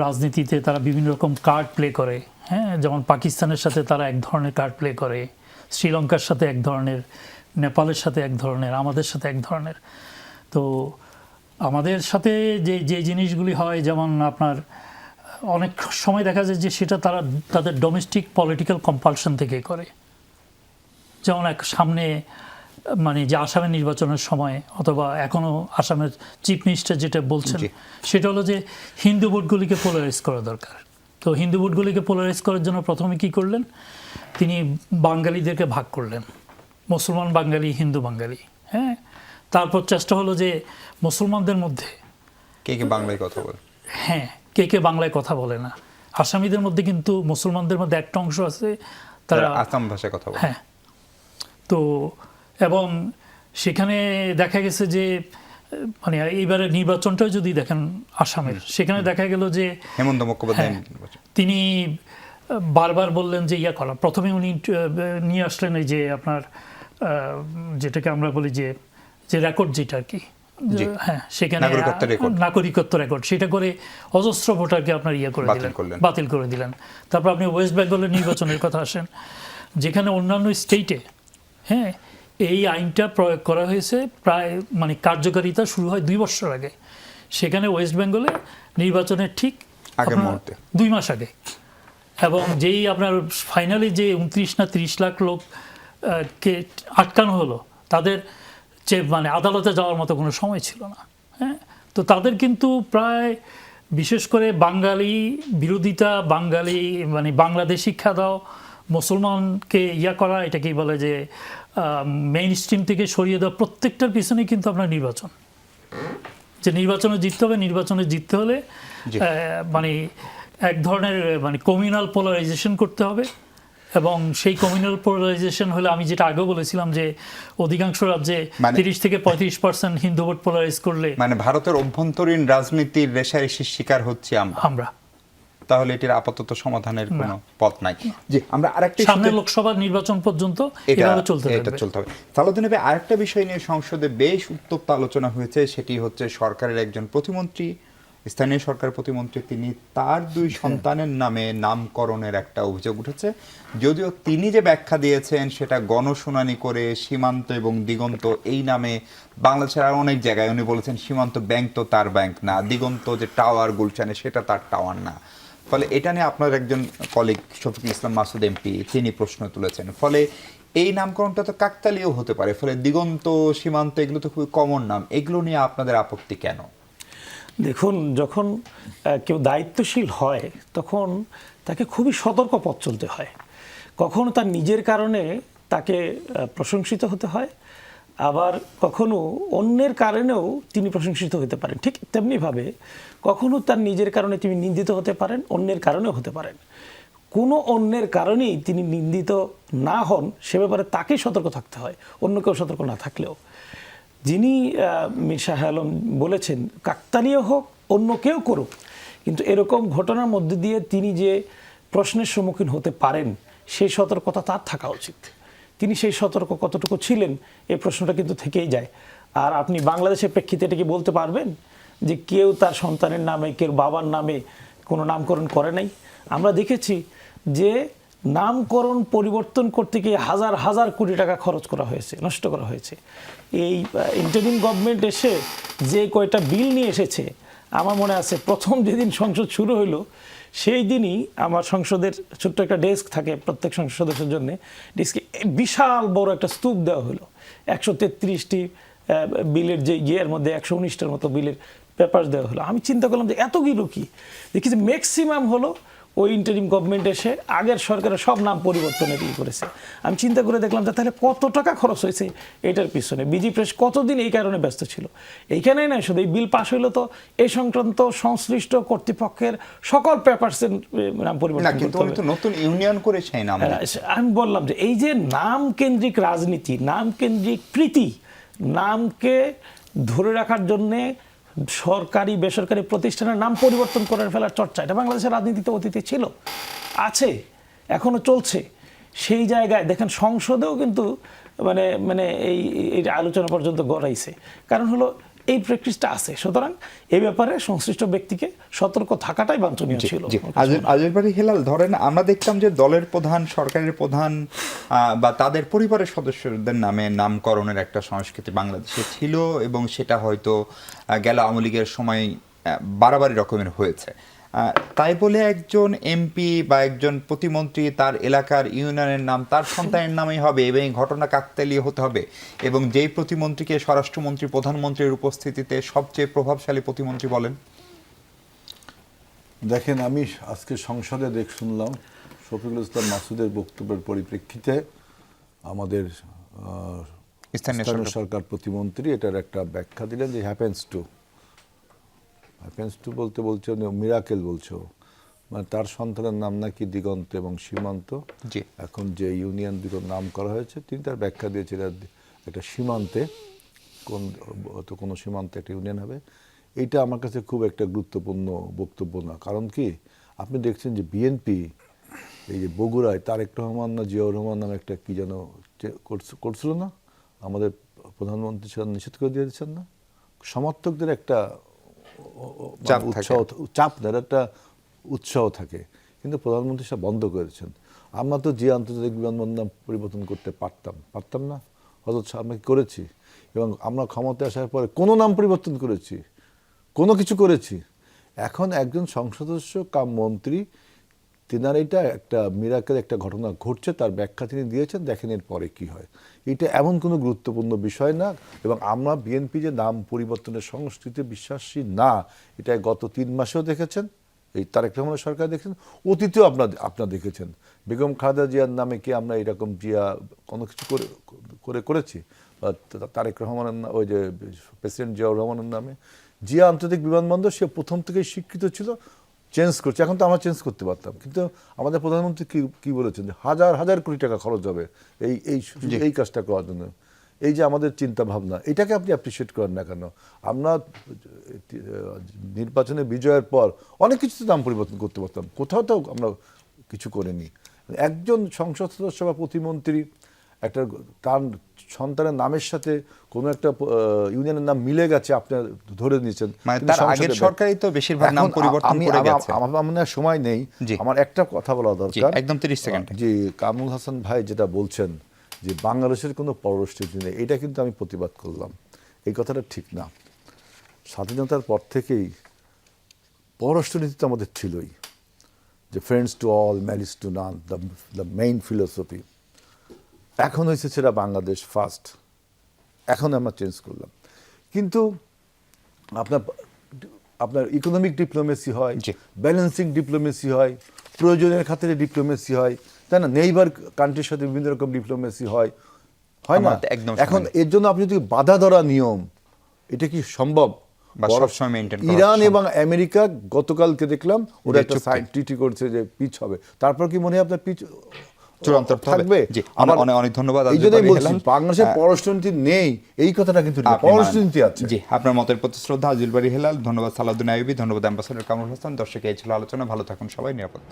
রাজনীতিতে তারা বিভিন্ন রকম কার্ড প্লে করে। হ্যাঁ, যেমন পাকিস্তানের সাথে তারা এক ধরনের কার্ড প্লে করে, শ্রীলঙ্কার সাথে এক ধরনের, নেপালের সাথে এক ধরনের, আমাদের সাথে এক ধরনের। তো আমাদের সাথে যে জিনিসগুলি হয়, যেমন আপনার অনেক সময় দেখা যায় যে সেটা তারা তাদের ডোমেস্টিক পলিটিক্যাল কম্পালশন থেকে করে। যেমন এক সামনে মানে যে আসামের নির্বাচনের সময় অথবা এখনও আসামের চিফ মিনিস্টার যেটা বলছেন সেটা হলো যে হিন্দু ভোটগুলিকে পোলারাইজ করা দরকার। তো হিন্দু ভোটগুলিকে পোলারাইজ করার জন্য প্রথমে কি করলেন, তিনি বাঙালিদেরকে ভাগ করলেন, মুসলমান বাঙালি, হিন্দু বাঙালি। হ্যাঁ, তারপর চেষ্টা হলো যে মুসলমানদের মধ্যে কে কে বাংলায় কথা বলে, হ্যাঁ কে কে বাংলায় কথা বলে না। আসামিদের মধ্যে কিন্তু মুসলমানদের মধ্যে একটা অংশ আছে তারা আসাম ভাষায় কথা বলে। হ্যাঁ, তো এবং সেখানে দেখা গেছে যে মানে এইবারের নির্বাচনটাও যদি দেখেন আসামের, সেখানে দেখা গেল যে হেমন্ত মুখোপাধ্যায় তিনি বারবার বললেন যে ইয়া করা। প্রথমে উনি নিয়ে আসলেন এই যে আপনার যেটাকে আমরা বলি যে রেকর্ড যেটা আর কি, হ্যাঁ সেখানে নাগরিকত্ব রেকর্ড, সেটা করে অজস্র ভোটারকে আপনার ইয়ে করে দিলেন, বাতিল করে দিলেন। তারপর আপনি ওয়েস্ট বেঙ্গলের নির্বাচনের কথা আসেন, যেখানে অন্যান্য স্টেটে হ্যাঁ এই আইনটা প্রয়োগ করা হয়েছে প্রায় মানে কার্যকারিতা শুরু হয় 2 বছর আগে, সেখানে ওয়েস্ট বেঙ্গলে নির্বাচনের ঠিক 2 মাস আগে। এবং যেই আপনার ফাইনালি যে 29 না 30 লাখ লোককে আটকানো হলো, তাদের যে মানে আদালতে যাওয়ার মতো কোনো সময় ছিল না। হ্যাঁ, তো তাদের কিন্তু প্রায় বিশেষ করে বাঙালি বিরোধিতা, বাঙালি মানে বাংলাদেশ শিক্ষা দাও, মুসলমানকে ইয়া করা, এটাকেই বলে যে মেইন স্ট্রিম থেকে সরিয়ে দেওয়া, প্রত্যেকটার পিছনে কিন্তু আপনার নির্বাচন, যে নির্বাচনে জিততে হবে। নির্বাচনে জিততে হলে মানে এক ধরনের মানে কমিউনাল পোলারাইজেশন করতে হবে, এবং সেই কমিউনাল পোলারাইজেশন হলে আমি যেটা আগেও বলেছিলাম যে অধিকাংশ রাজ্যে 30 থেকে 35% হিন্দু ভোট পোলারাইজ করলে মানে ভারতের অভ্যন্তরীণ রাজনীতির রেষারেষির শিকার হচ্ছি আমরা, তাহলে এটির আপাতত সমাধানের কোনো পথ নাই। জি, আমরা আরেকটা সামনের লোকসভা নির্বাচন পর্যন্ত এভাবে চলতে হবে। সালাউদ্দিন ভাই, আরেকটা বিষয় নিয়ে সংসদে বেশ উত্তপ্ত আলোচনা হয়েছে, সেটি হচ্ছে সরকারের একজন প্রতিমন্ত্রী, স্থানীয় সরকার প্রতিমন্ত্রী, তিনি তার 2 সন্তানের নামে নামকরণের একটা অভিযোগ উঠেছে। যদিও তিনি যে ব্যাখ্যা দিয়েছেন সেটা গণশুনানি করে সীমান্ত এবং দিগন্ত এই নামে বাংলাদেশের আর অনেক জায়গায় উনি বলেছেন সীমান্ত ব্যাংক তো তার ব্যাংক না, দিগন্ত যে টাওয়ার গুলশানে সেটা তার টাওয়ার না। ফলে এটা নিয়ে আপনার একজন কলিগ শফিকুল ইসলাম মাসুদ এমপি তিনি প্রশ্ন তুলেছেন। ফলে এই নামকরণটা তো কাকতালীয় হতে পারে, ফলে দিগন্ত, সীমান্ত এগুলো তো খুবই কমন নাম, এগুলো নিয়ে আপনাদের আপত্তি কেন? দেখুন, যখন কেউ দায়িত্বশীল হয় তখন তাকে খুবই সতর্ক পথ চলতে হয়। কখনো তার নিজের কারণে তাকে প্রশংসিত হতে হয়, আবার কখনো অন্যের কারণেও তিনি প্রশংসিত হতে পারেন। ঠিক তেমনিভাবে কখনো তার নিজের কারণে তিনি নিন্দিত হতে পারেন, অন্যের কারণেও হতে পারেন। কোনো অন্যের কারণেই তিনি নিন্দিত না হন সে ব্যাপারে তাকেই সতর্ক থাকতে হয়, অন্য কেউ সতর্ক না থাকলেও। যিনি মীর শাহ আলম বলেছেন কাকতালীয় হোক, অন্য কেউ করুক, কিন্তু এরকম ঘটনার মধ্যে দিয়ে তিনি যে প্রশ্নের সম্মুখীন হতে পারেন সেই সতর্কতা তার থাকা উচিত। তিনি সেই সতর্ক কতটুকু ছিলেন এই প্রশ্নটা কিন্তু থেকেই যায়। আর আপনি বাংলাদেশের প্রেক্ষিতে এটা কি বলতে পারবেন যে কেউ তার সন্তানের নামে, কেউ বাবার নামে কোনো নামকরণ করে নাই? আমরা দেখেছি যে নামকরণ পরিবর্তন করতে গিয়ে হাজার হাজার কোটি টাকা খরচ করা হয়েছে, নষ্ট করা হয়েছে। এই ইন্টারিম গভর্নমেন্ট এসে যে কয়টা বিল নিয়ে এসেছে, আমার মনে আছে প্রথম যেদিন সংসদ শুরু হলো সেই দিনই আমার সংসদের ছোট্ট একটা ডেস্ক থাকে প্রত্যেক সংসদ সদস্যের জন্য, ডেস্কে বিশাল বড় একটা স্তূপ দেওয়া হলো। 133টি বিলের যে ইয়ের মধ্যে 119টার মতো বিলের পেপার দেওয়া হলো। আমি চিন্তা করলাম যে এতগুলো কি, দেখি যে ম্যাক্সিমাম হলো ওই ইন্টারিম গভর্নমেন্ট এসে আগের সরকারের সব নাম পরিবর্তনের ই করেছে। আমি চিন্তা করে দেখলাম যে তাহলে কত টাকা খরচ হয়েছে এটার পিছনে। বিজি প্রেস কতদিন এই কারণে ব্যস্ত ছিল। এইখানেই নয়, শুধু এই বিল পাশ হইলো তো এই সংক্রান্ত সংশ্লিষ্ট কর্তৃপক্ষের সকল পেপারসের নাম পরিবর্তন করতে হবে। নতুন ইউনিয়ন করে সেই নাম, আমি বললাম যে এই যে নাম কেন্দ্রিক রাজনীতি, নাম কেন্দ্রিক প্রীতি, নামকে ধরে রাখার জন্যে সরকারি বেসরকারি প্রতিষ্ঠানের নাম পরিবর্তন করে ফেলার চর্চা, এটা বাংলাদেশের রাজনীতিতে অতীতে ছিল, আছে, এখনো চলছে। সেই জায়গায় দেখেন সংসদেও কিন্তু মানে মানে এই আলোচনা পর্যন্ত গড়াইছে, কারণ হলো এই প্র্যাকটিসটা আছে। সুতরাং এই ব্যাপারে সংশ্লিষ্ট ব্যক্তিকে সতর্ক থাকাটাই বাঞ্ছনীয় ছিল। আজের বাড়ি হেলাল, ধরেন আমরা দেখতাম যে দলের প্রধান, সরকারের প্রধান বা তাদের পরিবারের সদস্যদের নামে নামকরণের একটা সংস্কৃতি বাংলাদেশে ছিল, এবং সেটা হয়তো গেল আওয়ামী লীগের সময় বাড়াবাড়ি রকমের হয়েছে। তাই বলে একজন এমপি বা একজন প্রতিমন্ত্রী তার এলাকার ইউনিয়নের নাম তার সন্তানের নামেই হবে এবং এই ঘটনা কাকতালীয় হতে হবে, এবং যেই প্রতিমন্ত্রীকে স্বরাষ্ট্রমন্ত্রী প্রধানমন্ত্রীর উপস্থিতিতে সবচেয়ে প্রভাবশালী প্রতিমন্ত্রী বলেন? দেখেন, আমি আজকে সংসদে শুনলাম শফিকুল ইসলাম মাসুদের বক্তব্যের পরিপ্রেক্ষিতে আমাদের স্থানীয় সরকার প্রতিমন্ত্রী এটার একটা ব্যাখ্যা দিলেন যে হ্যাপেন্স টু বলতে বলছে মিরাকেল বলছে, মানে তার সন্তানের নাম নাকি দিগন্ত এবং সীমান্ত। জি। এখন যে ইউনিয়ন দুটোর নাম করা হয়েছে তিনি তার ব্যাখ্যা দিয়েছিলেন একটা সীমান্তে কোনো সীমান্তে একটা ইউনিয়ন হবে। এইটা আমার কাছে খুব একটা গুরুত্বপূর্ণ বক্তব্য না। কারণ কি, আপনি দেখছেন যে বিএনপি এই যে বগুড়ায় তারেক রহমান না জিয়াউর রহমান নামে একটা কি যেন করছিল না, আমাদের প্রধানমন্ত্রী সেটা নিষেধ করে দিয়ে দিচ্ছেন না। সমর্থকদের একটা চাপ একটা উৎসাহ থাকে, কিন্তু প্রধানমন্ত্রী সেটা বন্ধ করেছেন। আমরা তো যে আন্তর্জাতিক বিমানবন্দর পরিবর্তন করতে পারতাম না, অথচ আমরা কি করেছি, এবং আমরা ক্ষমতায় আসার পরে কোনো নাম পরিবর্তন করেছি, কোনো কিছু করেছি। এখন একজন সংসদ সদস্য কাম মন্ত্রী, তেনার এটা একটা মিরাকেল একটা ঘটনা ঘটছে, তার ব্যাখ্যা তিনি দিয়েছেন, দেখেন এর পরে কি হয়। এটা এমন কোনো গুরুত্বপূর্ণ বিষয় না, এবং আমরা বিএনপি যে নাম পরিবর্তনের সংস্কৃতিতে বিশ্বাসী না, এটা গত 3 মাসেও দেখেছেন, এই তারেক রহমানের সরকার দেখেছেন, অতীতেও আপনারা দেখেছেন। বেগম খালেদা জিয়ার নামে কি আমরা এরকম জিয়া কোনো কিছু করেছি? তারেক রহমানের ওই যে প্রেসিডেন্ট জিয়াউর রহমানের নামে জিয়া আন্তর্জাতিক বিমানবন্দর, সে প্রথম থেকেই স্বীকৃত ছিল, চেঞ্জ করছে। এখন তো আমরা চেঞ্জ করতে পারতাম, কিন্তু আমাদের প্রধানমন্ত্রী কি বলেছেন যে হাজার কোটি টাকা খরচ হবে এই কাজটা করার জন্য। এই যে আমাদের চিন্তা ভাবনা, এটাকে আপনি অ্যাপ্রিসিয়েট করেন না কেন? আমরা নির্বাচনে বিজয়ের পর অনেক কিছু নাম পরিবর্তন করতে পারতাম, কোথাও তো আমরা কিছু করিনি। একজন সংসদ সদস্য বা প্রতিমন্ত্রী একটা তার সন্তানের নামের সাথে কোনো একটা ইউনিয়নের নাম মিলে গেছে, আপনার ধরে নিয়েছেন। তার আগের সরকারই তো বেশিরভাগ নাম পরিবর্তন করে গেছে। আমার সময় নেই, আমার একটা কথা বলা দরকার, একদম 30 সেকেন্ড। যে কামরুল হাসান ভাই যেটা বলছেন যে বাংলাদেশের কোনো পররাষ্ট্রনীতি নেই, এটা কিন্তু আমি প্রতিবাদ করলাম। এই কথাটা ঠিক না। স্বাধীনতার পর থেকেই পররাষ্ট্রনীতি তো আমাদের ছিলই, যে friends to all, malice two naan, the main philosophy. এখন হয়েছে সেটা বাংলাদেশ ফার্স্ট, এখন আমরা চেঞ্জ করলাম। কিন্তু আপনার ইকোনমিক ডিপ্লোমেসি হয়, ব্যালেন্সিং ডিপ্লোমেসি হয়, প্রয়োজনের খাতিরে ডিপ্লোমেসি হয়, তাই না? নেইবার কান্ট্রির সাথে বিভিন্ন রকম ডিপ্লোমেসি হয় না? এখন এর জন্য আপনি যদি বাধা ধরা নিয়ম, এটা কি সম্ভব? ইরান এবং আমেরিকা গতকালকে দেখলাম ওরা একটা ট্রিটি করছে যে পিচ হবে, তারপর কি মনে হয় আপনার পিচ চূড়ান্ত থাকবে? অনেক ধন্যবাদ। এই জন্যই বলছি বাংলাদেশের পররাষ্ট্রনীতি নেই, এই কথাটা কিন্তু পররাষ্ট্রনীতি আছে। জি, আপনার মতের প্রতি শ্রদ্ধা। আজিল বাড়ি হেলাল, ধন্যবাদ। সালাউদ্দিন আইয়ুবী, ধন্যবাদ। অ্যাম্বাসেডর কামরুল হাসান। দর্শক, এই ছিল আলোচনা। ভালো থাকুন সবাই, নিরাপদ।